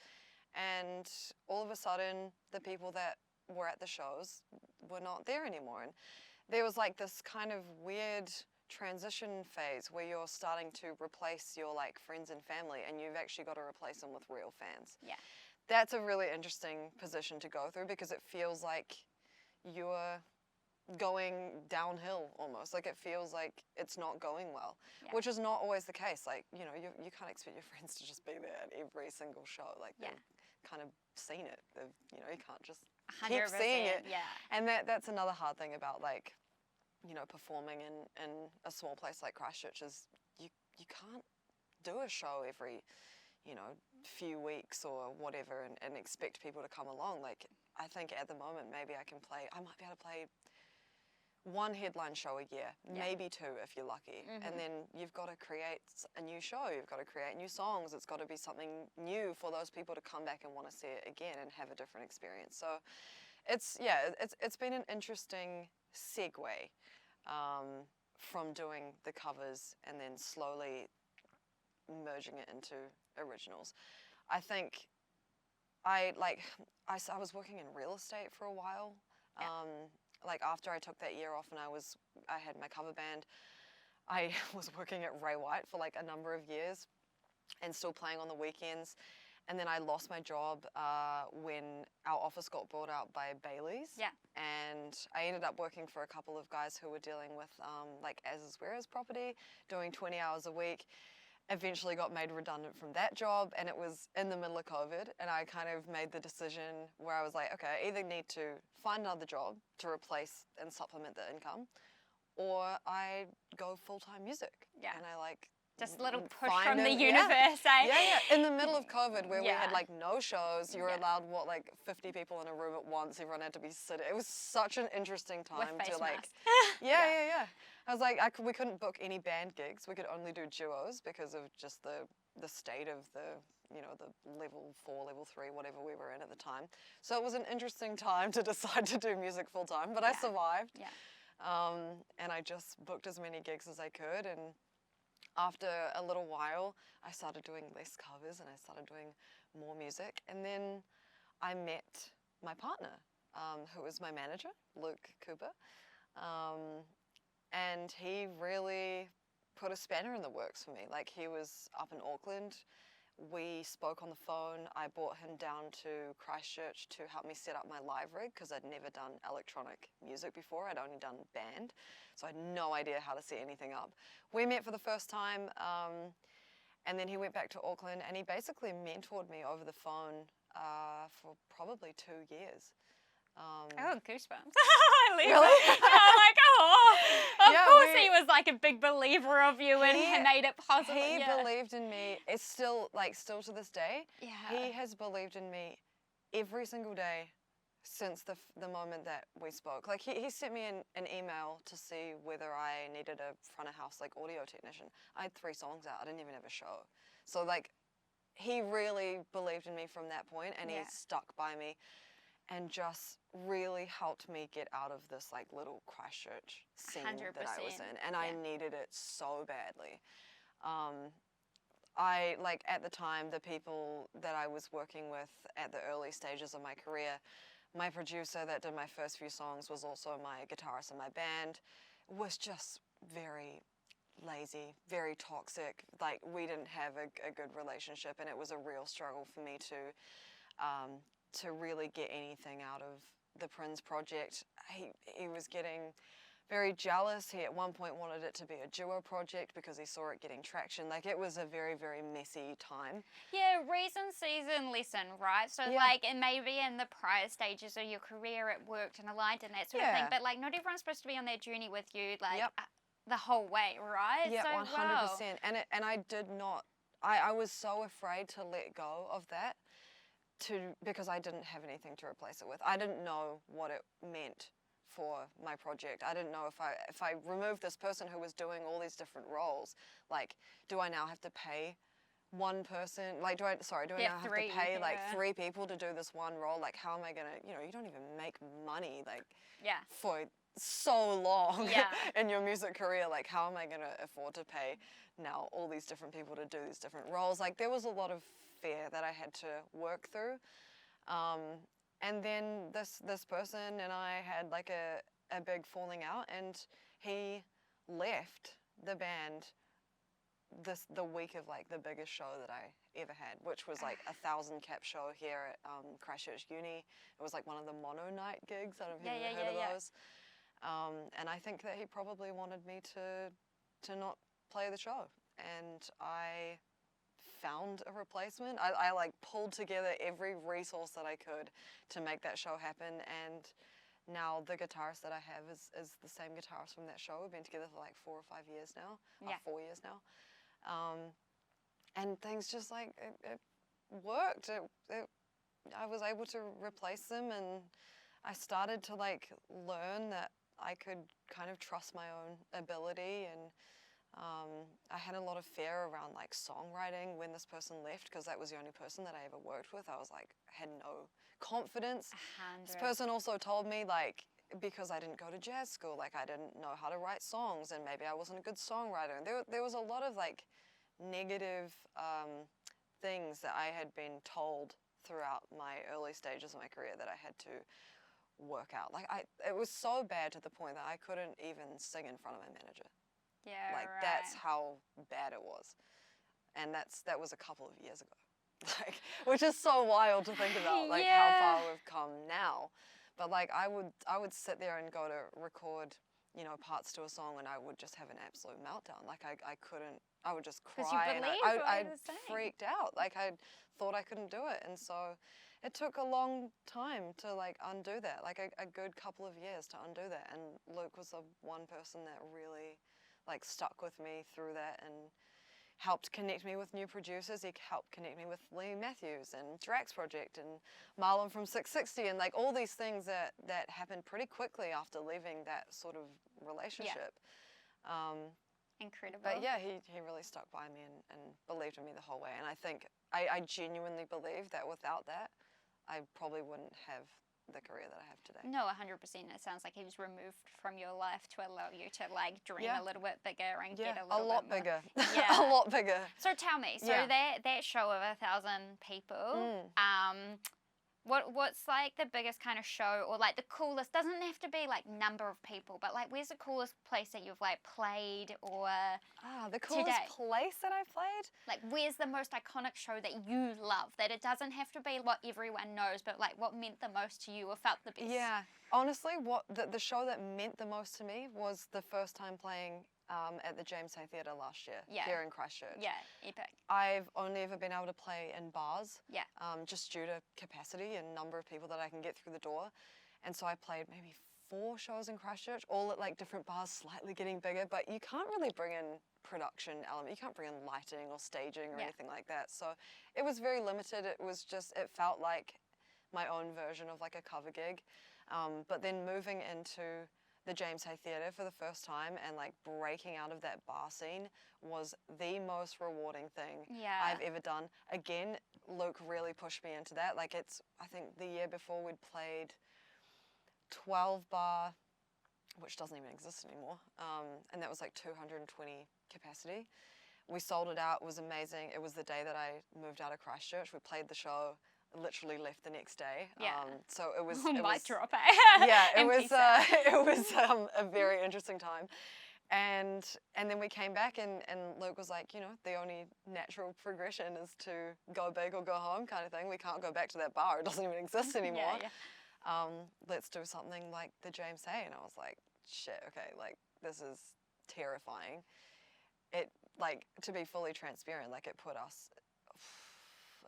Speaker 2: And all of a sudden, the people that were at the shows were not there anymore. And there was like this kind of weird transition phase where you're starting to replace your like friends and family, and you've actually got to replace them with real fans.
Speaker 1: Yeah.
Speaker 2: That's a really interesting position to go through, because it feels like you're going downhill almost. Like it feels like it's not going well, which is not always the case. Like, you know, you can't expect your friends to just be there at every single show. Like they've kind of seen it. You know, you can't just keep seeing it.
Speaker 1: Yeah.
Speaker 2: And that's another hard thing about like, you know, performing in a small place like Christchurch is you can't do a show every, you know, few weeks or whatever and expect people to come along. Like I think at the moment maybe I might be able to play one headline show a year, maybe two if you're lucky. And then you've got to create a new show, you've got to create new songs, it's got to be something new for those people to come back and want to see it again and have a different experience. So it's been an interesting segue from doing the covers and then slowly merging it into originals. I think I was working in real estate for a while. Like after I took that year off and I had my cover band, I was working at Ray White for like a number of years and still playing on the weekends. And then I lost my job when our office got bought out by Bailey's. Yeah. And I ended up working for a couple of guys who were dealing with like as is where is property, doing 20 hours a week. Eventually got made redundant from that job, and it was in the middle of COVID, and I kind of made the decision where I was like, okay, I either need to find another job to replace and supplement the income, or I go full-time music. Yeah. And I like
Speaker 1: just a little push from the universe, eh?
Speaker 2: Yeah. In the middle of COVID, where we had like no shows, you were allowed like 50 people in a room at once. Everyone had to be sitting. It was such an interesting time to like. Yeah. I was like, we couldn't book any band gigs. We could only do duos because of just the state of the, you know, the level 4, level 3, whatever we were in at the time. So it was an interesting time to decide to do music full time, but I survived. Yeah. And I just booked as many gigs as I could, and after a little while, I started doing less covers and I started doing more music. And then I met my partner, who was my manager, Luke Cooper. And he really put a spanner in the works for me. Like, he was up in Auckland. We spoke on the phone. I brought him down to Christchurch to help me set up my live rig because I'd never done electronic music before. I'd only done band, so I had no idea how to set anything up. We met for the first time, and then he went back to Auckland, and he basically mentored me over the phone for probably 2 years.
Speaker 1: I got goosebumps.
Speaker 2: Really?
Speaker 1: I'm like, oh, of course he was like a big believer of you and made it possible.
Speaker 2: He believed in me. It's still to this day.
Speaker 1: Yeah.
Speaker 2: He has believed in me every single day since the moment that we spoke. Like, he sent me an email to see whether I needed a front of house like audio technician. I had 3 songs out. I didn't even have a show. So like, he really believed in me from that point, and he stuck by me and just really helped me get out of this like little Christchurch scene
Speaker 1: 100%.
Speaker 2: that I was in, and I needed it so badly. I, like, at the time, the people that I was working with at the early stages of my career, my producer that did my first few songs was also my guitarist in my band, was just very lazy, very toxic. Like, we didn't have a good relationship, and it was a real struggle for me to really get anything out of the PRINS project. He was getting very jealous. He at one point wanted it to be a duo project because he saw it getting traction. Like, it was a very, very messy time.
Speaker 1: Yeah, reason, season, lesson, right? So like, and maybe in the prior stages of your career it worked and aligned and that sort of thing, but like, not everyone's supposed to be on that journey with you, like, the whole way, right?
Speaker 2: Yeah,
Speaker 1: so,
Speaker 2: 100%. And I did not, I was so afraid to let go of that, because I didn't have anything to replace it with. I didn't know what it meant for my project. I didn't know if I removed this person who was doing all these different roles, like, do I now have to pay one person? Like, do I now have to pay like 3 people to do this one role? Like, how am I gonna, you don't even make money, like, for so long in your music career. Like, how am I gonna afford to pay now all these different people to do these different roles? Like, there was a lot of fear that I had to work through. And then this person and I had like a big falling out, and he left the band the week of like the biggest show that I ever had, which was like 1,000 cap show here at Christchurch Uni. It was like one of the mono night gigs. I don't know if you've ever heard of those. And I think that he probably wanted me to not play the show, and I found a replacement. I like pulled together every resource that I could to make that show happen, and now the guitarist that I have is the same guitarist from that show. We've been together for like 4 or 5 years now, 4 years now, and things just like it worked. I was able to replace them, and I started to like learn that I could kind of trust my own ability, and I had a lot of fear around like songwriting when this person left, because that was the only person that I ever worked with. I was like, had no confidence.
Speaker 1: 100.
Speaker 2: This person also told me, like, because I didn't go to jazz school, like I didn't know how to write songs, and maybe I wasn't a good songwriter. And there was a lot of like negative things that I had been told throughout my early stages of my career that I had to work out. Like, it was so bad to the point that I couldn't even sing in front of my manager.
Speaker 1: Yeah,
Speaker 2: like, that's how bad it was. And that was a couple of years ago. Like, which is so wild to think about, like how far we've come now. But like, I would sit there and go to record, parts to a song, and I would just have an absolute meltdown. Like, I couldn't, I would just cry, and I freaked out. Like, I thought I couldn't do it. And so it took a long time to like undo that, like a good couple of years to undo that. And Luke was the one person that really like stuck with me through that and helped connect me with new producers. He helped connect me with Lee Matthews and Drax Project and Marlon from 660, and like all these things that happened pretty quickly after leaving that sort of relationship.
Speaker 1: Incredible.
Speaker 2: But yeah, he really stuck by me and believed in me the whole way. And I think I genuinely believe that without that, I probably wouldn't have the career that I have today.
Speaker 1: No, 100%. It sounds like he was removed from your life to allow you to like dream
Speaker 2: Yeah.
Speaker 1: a little bit bigger and
Speaker 2: Yeah,
Speaker 1: get a
Speaker 2: a
Speaker 1: little
Speaker 2: lot
Speaker 1: bit more.
Speaker 2: bigger.
Speaker 1: Yeah.
Speaker 2: A lot bigger.
Speaker 1: So tell me, so
Speaker 2: Yeah.
Speaker 1: that show of 1,000 people, what's like the biggest kind of show, or like the coolest, doesn't have to be like number of people, but like where's the coolest place that you've like played, or
Speaker 2: the coolest
Speaker 1: today?
Speaker 2: place that I've played?
Speaker 1: Like where's the most iconic show that you love, that it doesn't have to be what everyone knows, but like what meant the most to you or felt the best?
Speaker 2: Yeah, honestly, what the show that meant the most to me was the first time playing at the James Hay Theatre last year, here in Christchurch.
Speaker 1: Yeah, epic.
Speaker 2: I've only ever been able to play in bars,
Speaker 1: Yeah.
Speaker 2: just due to capacity and number of people that I can get through the door. And so I played maybe 4 shows in Christchurch, all at like different bars, slightly getting bigger, but you can't really bring in production element. You can't bring in lighting or staging or anything like that. So it was very limited. It was just, it felt like my own version of like a cover gig. But then moving into the James Hay Theatre for the first time and like breaking out of that bar scene was the most rewarding thing I've ever done. Again, Luke really pushed me into that. Like I think the year before we'd played 12 bar, which doesn't even exist anymore, and that was like 220 capacity. We sold it out. It was amazing. It was the day that I moved out of Christchurch. We played the show, literally left the next day. So it was.
Speaker 1: Mic drop, eh?
Speaker 2: Yeah, it was. It was a very interesting time, and then we came back, and Luke was like, you know, the only natural progression is to go big or go home, kind of thing. We can't go back to that bar. It doesn't even exist anymore. Let's do something like the James Hay. And I was like, shit, okay, like this is terrifying. It, like, to be fully transparent, like it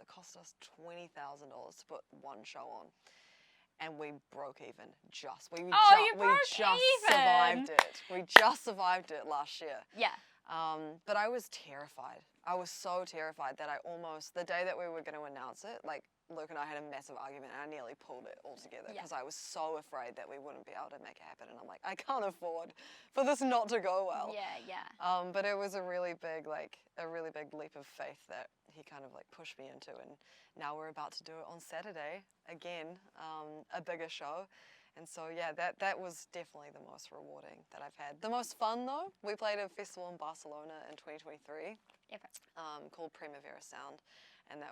Speaker 2: cost us $20,000 to put one show on. And we broke even we just survived it. We just survived it last year.
Speaker 1: Yeah.
Speaker 2: But I was terrified. I was so terrified that the day that we were going to announce it, like Luke and I had a massive argument and I nearly pulled it all together because I was so afraid that we wouldn't be able to make it happen. And I'm like, I can't afford for this not to go well. But it was a really big leap of faith that he kind of like pushed me into. And now we're about to do it on Saturday again, a bigger show. And so, yeah, that was definitely the most rewarding that I've had. The most fun, though, we played a festival in Barcelona in 2023 called Primavera Sound. And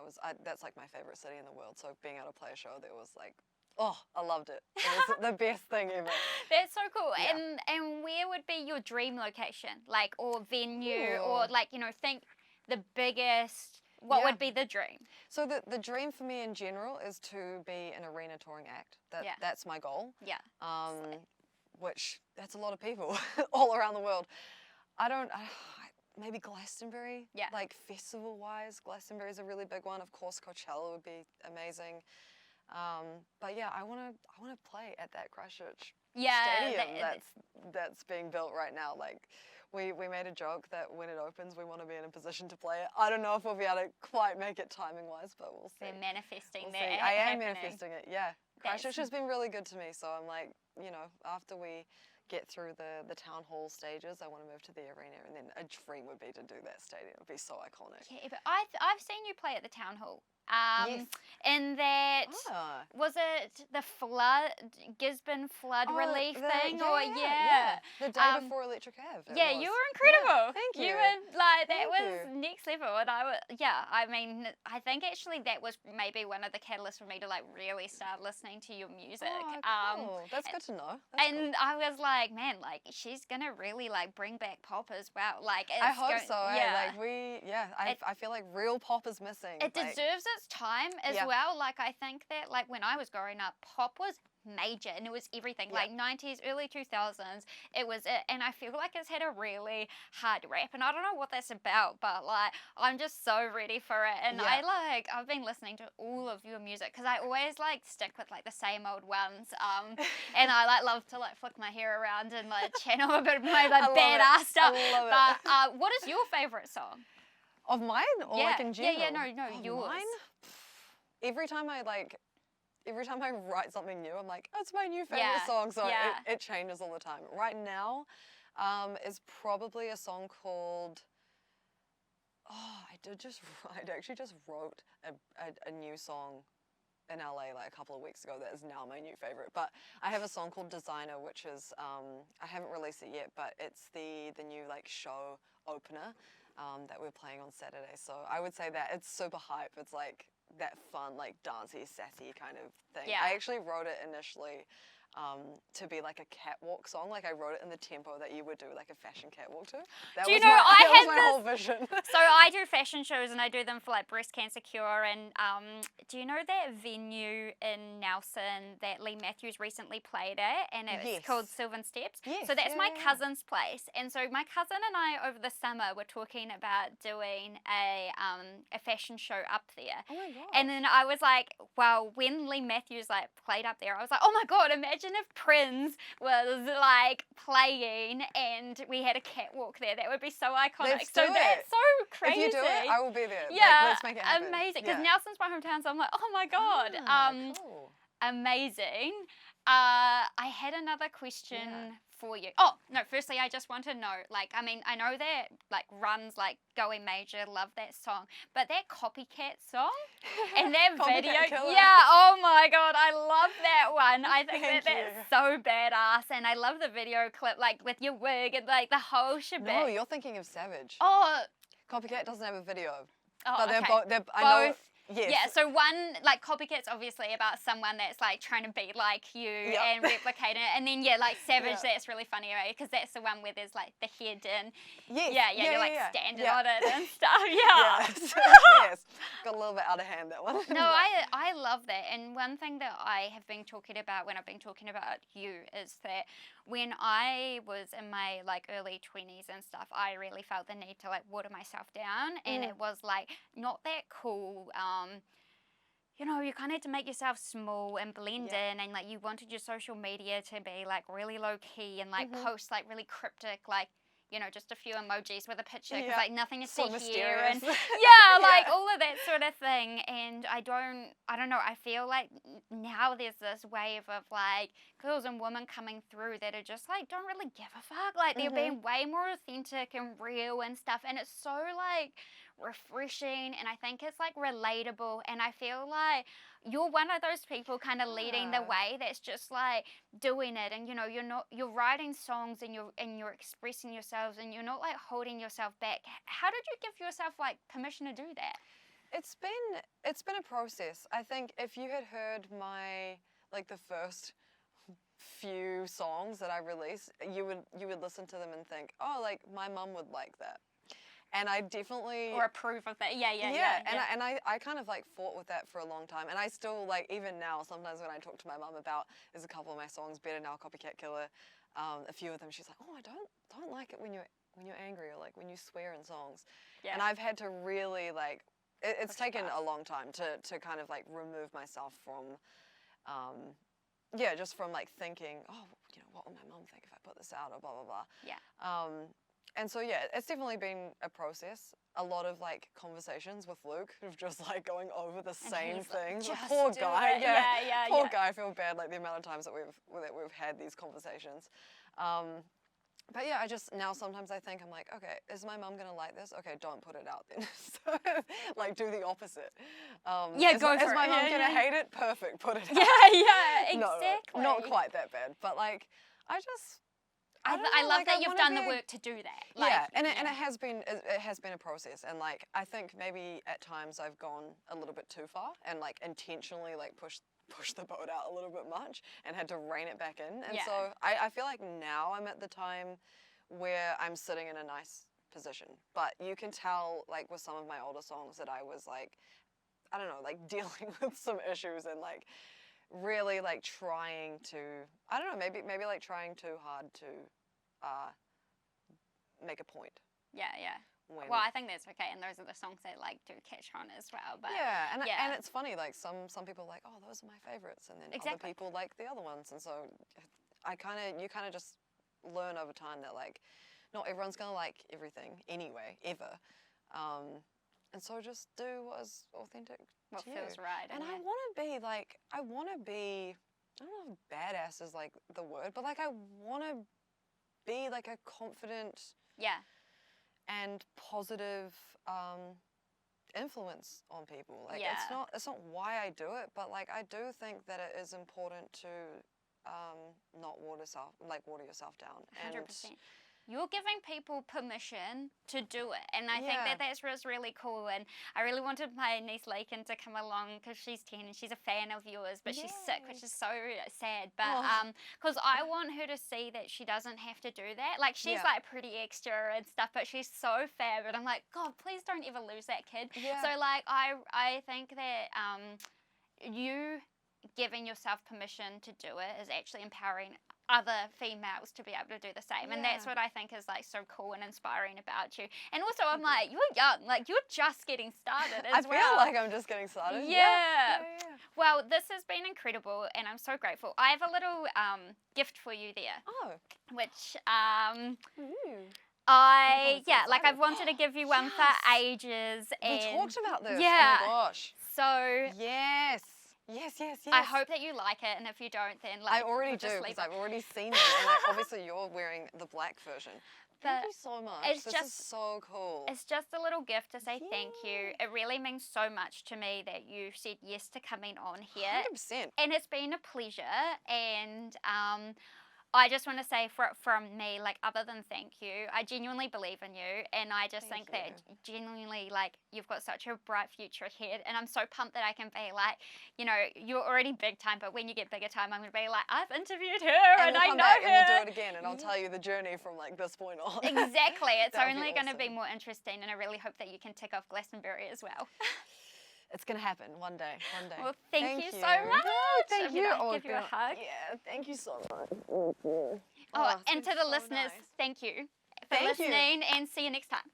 Speaker 2: that's like my favorite city in the world. So being able to play a show there was like, oh, I loved it. It was the best thing ever.
Speaker 1: That's so cool.
Speaker 2: Yeah.
Speaker 1: And where would be your dream location? Like, or venue, or like, you know, think the biggest... What would be the dream?
Speaker 2: So the dream for me in general is to be an arena touring act. That's my goal.
Speaker 1: Yeah.
Speaker 2: Which, that's a lot of people all around the world. Maybe Glastonbury. Yeah. Like festival-wise, Glastonbury is a really big one. Of course, Coachella would be amazing. But yeah, I want to play at that Christchurch stadium that's being built right now. Like, we made a joke that when it opens, we want to be in a position to play it. I don't know if we'll be able to quite make it timing-wise, but we'll see.
Speaker 1: They're manifesting that.
Speaker 2: I am manifesting it, yeah. Christchurch has been really good to me, so I'm like, you know, after we get through the town hall stages, I want to move to the arena, and then a dream would be to do that stadium. It would be so iconic.
Speaker 1: Yeah, but I've seen you play at the town hall.
Speaker 2: Yes.
Speaker 1: And that, was it the Gisborne flood relief thing?
Speaker 2: The day before Electric Ave.
Speaker 1: Yeah, you were incredible.
Speaker 2: Yeah, thank you.
Speaker 1: You were like, that was next level. And I mean, I think actually that was maybe one of the catalysts for me to like really start listening to your music.
Speaker 2: Oh, cool. That's good to know.
Speaker 1: I was like, man, like she's gonna really like bring back pop as well. Like,
Speaker 2: I hope so. Yeah. I feel like real pop is missing.
Speaker 1: It deserves its time as well. Like, I think that like when I was growing up, pop was major and it was everything. Like 90s, early 2000s, it was it. And I feel like it's had a really hard rap, and I don't know what that's about, but like I'm just so ready for it. And I've been listening to all of your music because I always like stick with like the same old ones, and I like love to like flick my hair around and like channel a bit of my like badass stuff.
Speaker 2: I love
Speaker 1: but what is your favorite song?
Speaker 2: Of mine, or like in general?
Speaker 1: Yeah, no, yours.
Speaker 2: Mine? Every time I write something new, I'm like, oh, it's my new favorite song, so it changes all the time. Right now, is probably a song called, I actually just wrote a new song in LA like a couple of weeks ago that is now my new favorite. But I have a song called Designer, which is I haven't released it yet, but it's the new like show opener that we're playing on Saturday. So I would say that it's super hype. It's like that fun, like dancey, sassy kind of thing.
Speaker 1: Yeah.
Speaker 2: I actually wrote it initially to be like a catwalk song. Like I wrote it in the tempo that you would do like a fashion catwalk to. That
Speaker 1: Do you
Speaker 2: was
Speaker 1: know,
Speaker 2: my,
Speaker 1: I
Speaker 2: that
Speaker 1: had
Speaker 2: was my
Speaker 1: this-
Speaker 2: whole vision.
Speaker 1: So I do fashion shows and I do them for like Breast Cancer Cure and do you know that venue in Nelson that Lee Matthews recently played at and it's
Speaker 2: Yes.
Speaker 1: called Sylvan Steps?
Speaker 2: Yes,
Speaker 1: So that's
Speaker 2: yeah,
Speaker 1: my
Speaker 2: yeah.
Speaker 1: cousin's place and so my cousin and I over the summer were talking about doing a fashion show up there.
Speaker 2: Oh my god.
Speaker 1: And then I was like, well, when Lee Matthews like played up there, I was like, oh my god, imagine if PRINS was like playing and we had a catwalk there. That would be so iconic.
Speaker 2: Let's
Speaker 1: So
Speaker 2: do
Speaker 1: that's
Speaker 2: it.
Speaker 1: so crazy.
Speaker 2: If you do it, I will be there.
Speaker 1: Yeah,
Speaker 2: Like, let's make it happen.
Speaker 1: amazing. Because
Speaker 2: Yeah.
Speaker 1: Nelson's my hometown, so I'm like, oh my god,
Speaker 2: Cool.
Speaker 1: amazing. I had another question for you. Oh no, firstly, I just want to know, like, I mean, I know that like Run's like Going Major, love that song, but that Copycat song and that
Speaker 2: Copycat
Speaker 1: video,
Speaker 2: killer.
Speaker 1: yeah, oh my god, I love that one. I think
Speaker 2: Thank
Speaker 1: that's
Speaker 2: you.
Speaker 1: so badass, and I love the video clip, like with your wig and like the whole shebang.
Speaker 2: No, you're thinking of Savage.
Speaker 1: Oh,
Speaker 2: Copycat doesn't have a video.
Speaker 1: oh,
Speaker 2: But they're
Speaker 1: okay.
Speaker 2: both. I know.
Speaker 1: Both.
Speaker 2: Yes.
Speaker 1: Yeah, so one, like, Copycat's obviously about someone that's, like, trying to be like you
Speaker 2: Yep.
Speaker 1: and replicate it. And then, yeah, like, Savage,
Speaker 2: Yeah.
Speaker 1: that's really funny, right? Because that's the one where there's, like, the head and,
Speaker 2: Yes.
Speaker 1: you're, like,
Speaker 2: yeah.
Speaker 1: standing
Speaker 2: Yeah.
Speaker 1: on it and stuff. Yeah.
Speaker 2: Yes. Yes. Got a little bit out of hand, that one.
Speaker 1: No, I love that. And one thing that I have been talking about when I've been talking about you is that when I was in my like early 20s and stuff, I really felt the need to like water myself down. And it was like not that cool. You know, you kind of had to make yourself small and blend in, and like you wanted your social media to be like really low key and like post like really cryptic, like, you know, just a few emojis with a picture because like nothing to
Speaker 2: So
Speaker 1: see here and
Speaker 2: mysterious.
Speaker 1: like all of that sort of thing. And I don't know, I feel like now there's this wave of like girls and women coming through that are just like don't really give a fuck, like they're being way more authentic and real and stuff, and it's so like refreshing, and I think it's like relatable, and I feel like you're one of those people kind of leading the way that's just like doing it, and you know you're writing songs and you're expressing yourselves and you're not like holding yourself back. How did you give yourself like permission to do that?
Speaker 2: It's been a process. I think if you had heard my like the first few songs that I released, you would listen to them and think, oh, like my mum would like that. And I definitely
Speaker 1: Or approve of that. Yeah.
Speaker 2: And I kind of like fought with that for a long time, and I still like even now sometimes when I talk to my mum about there's a couple of my songs, Better Now, Copycat Killer, a few of them, she's like, oh, I don't like it when you're angry or like when you swear in songs. And I've had to really like it's taken a long time to kind of like remove myself from just from like thinking, oh, you know, what will my mum think if I put this out or blah blah blah. And so yeah, it's definitely been a process. A lot of like conversations with Luke of just like going over the same things.
Speaker 1: Like,
Speaker 2: Poor
Speaker 1: just do
Speaker 2: guy,
Speaker 1: it.
Speaker 2: Poor guy. I feel bad like the amount of times that we've had these conversations. But yeah, I just now sometimes I think I'm like, okay, is my mum gonna like this? Okay, don't put it out then. So like do the opposite. Is
Speaker 1: go for
Speaker 2: is my
Speaker 1: it.
Speaker 2: mum
Speaker 1: Yeah,
Speaker 2: gonna
Speaker 1: yeah.
Speaker 2: hate it? Perfect, put it out.
Speaker 1: Exactly.
Speaker 2: No, not quite that bad, but like I don't
Speaker 1: I
Speaker 2: know,
Speaker 1: love
Speaker 2: like,
Speaker 1: that
Speaker 2: I
Speaker 1: you've
Speaker 2: wanna
Speaker 1: done the
Speaker 2: be-
Speaker 1: work to do that. Like,
Speaker 2: Yeah, and it has been a process, and like I think maybe at times I've gone a little bit too far and like intentionally like pushed the boat out a little bit much and had to rein it back in. And so I feel like now I'm at the time where I'm sitting in a nice position, but you can tell like with some of my older songs that I was like, I don't know, like dealing with some issues and like really like trying to, I don't know, maybe like trying too hard to make a point.
Speaker 1: Yeah.
Speaker 2: When,
Speaker 1: Well, I think that's okay, and those are the songs that like do catch on as well. But
Speaker 2: and it's funny, like some people are like, oh, those are my favorites, and then other people like the other ones, and so you kind of just learn over time that like not everyone's gonna like everything anyway, ever, and so just do what is authentic
Speaker 1: what
Speaker 2: to
Speaker 1: feels
Speaker 2: you.
Speaker 1: right.
Speaker 2: And I want to be, I don't know if badass is like the word, but like I want to be like a confident
Speaker 1: yeah.
Speaker 2: and positive influence on people. Like
Speaker 1: Yeah.
Speaker 2: it's not why I do it, but like I do think that it is important to not water yourself down.
Speaker 1: 100%. You're giving people permission to do it, and I think
Speaker 2: Yeah.
Speaker 1: that that's really cool. And I really wanted my niece Lakin to come along because she's 10 and she's a fan of yours, but she's sick, which is so sad. But
Speaker 2: Oh.
Speaker 1: because I want her to see that she doesn't have to do that. Like she's
Speaker 2: Yeah.
Speaker 1: like pretty extra and stuff, but she's so fab. And I'm like, God, please don't ever lose that kid.
Speaker 2: Yeah.
Speaker 1: So like I think that you giving yourself permission to do it is actually empowering other females to be able to do the same. And that's
Speaker 2: Yeah.
Speaker 1: what I think is like so cool and inspiring about you. And also I'm like, you're young, like you're just getting started
Speaker 2: I
Speaker 1: as
Speaker 2: feel
Speaker 1: well.
Speaker 2: like I'm just getting started.
Speaker 1: Yeah. Well, this has been incredible and I'm so grateful. I have a little gift for you there,
Speaker 2: Oh.
Speaker 1: which
Speaker 2: Ooh.
Speaker 1: I've
Speaker 2: excited.
Speaker 1: wanted to give you one for ages.
Speaker 2: We
Speaker 1: And
Speaker 2: talked about this.
Speaker 1: Yeah.
Speaker 2: Oh my gosh.
Speaker 1: So
Speaker 2: Yes.
Speaker 1: I hope that you like it, and if you don't, then like
Speaker 2: I already
Speaker 1: we'll
Speaker 2: do
Speaker 1: just
Speaker 2: because
Speaker 1: leave it.
Speaker 2: I've already seen them, and obviously you're wearing the black version. Thank
Speaker 1: But
Speaker 2: you so much.
Speaker 1: it's
Speaker 2: This is
Speaker 1: just-
Speaker 2: so cool.
Speaker 1: It's just a little gift to say thank you. It really means so much to me that you said yes to coming on here.
Speaker 2: 100%.
Speaker 1: And it's been a pleasure. And I just want to say from me, like, other than thank you, I genuinely believe in you. And I just
Speaker 2: Thank
Speaker 1: think that genuinely, like, you've got such a bright future ahead. And I'm so pumped that I can be like, you know, you're already big time, but when you get bigger time, I'm going to be like, I've interviewed her and
Speaker 2: we'll
Speaker 1: I
Speaker 2: come
Speaker 1: know
Speaker 2: back
Speaker 1: her.
Speaker 2: and we'll do it again, and I'll tell you the journey from like this point on.
Speaker 1: Exactly. It's
Speaker 2: That would be
Speaker 1: only going to be
Speaker 2: awesome.
Speaker 1: more interesting. And I really hope that you can tick off Glastonbury as well.
Speaker 2: It's gonna happen one day. One day.
Speaker 1: Well, thank you so much.
Speaker 2: No, thank
Speaker 1: I'm
Speaker 2: you.
Speaker 1: gonna
Speaker 2: Oh,
Speaker 1: give
Speaker 2: it's
Speaker 1: you a
Speaker 2: been
Speaker 1: hug.
Speaker 2: Yeah, thank you so much.
Speaker 1: Oh,
Speaker 2: it's
Speaker 1: and to
Speaker 2: been
Speaker 1: the
Speaker 2: so
Speaker 1: listeners,
Speaker 2: nice.
Speaker 1: thank you for
Speaker 2: Thank you.
Speaker 1: listening and see you next time.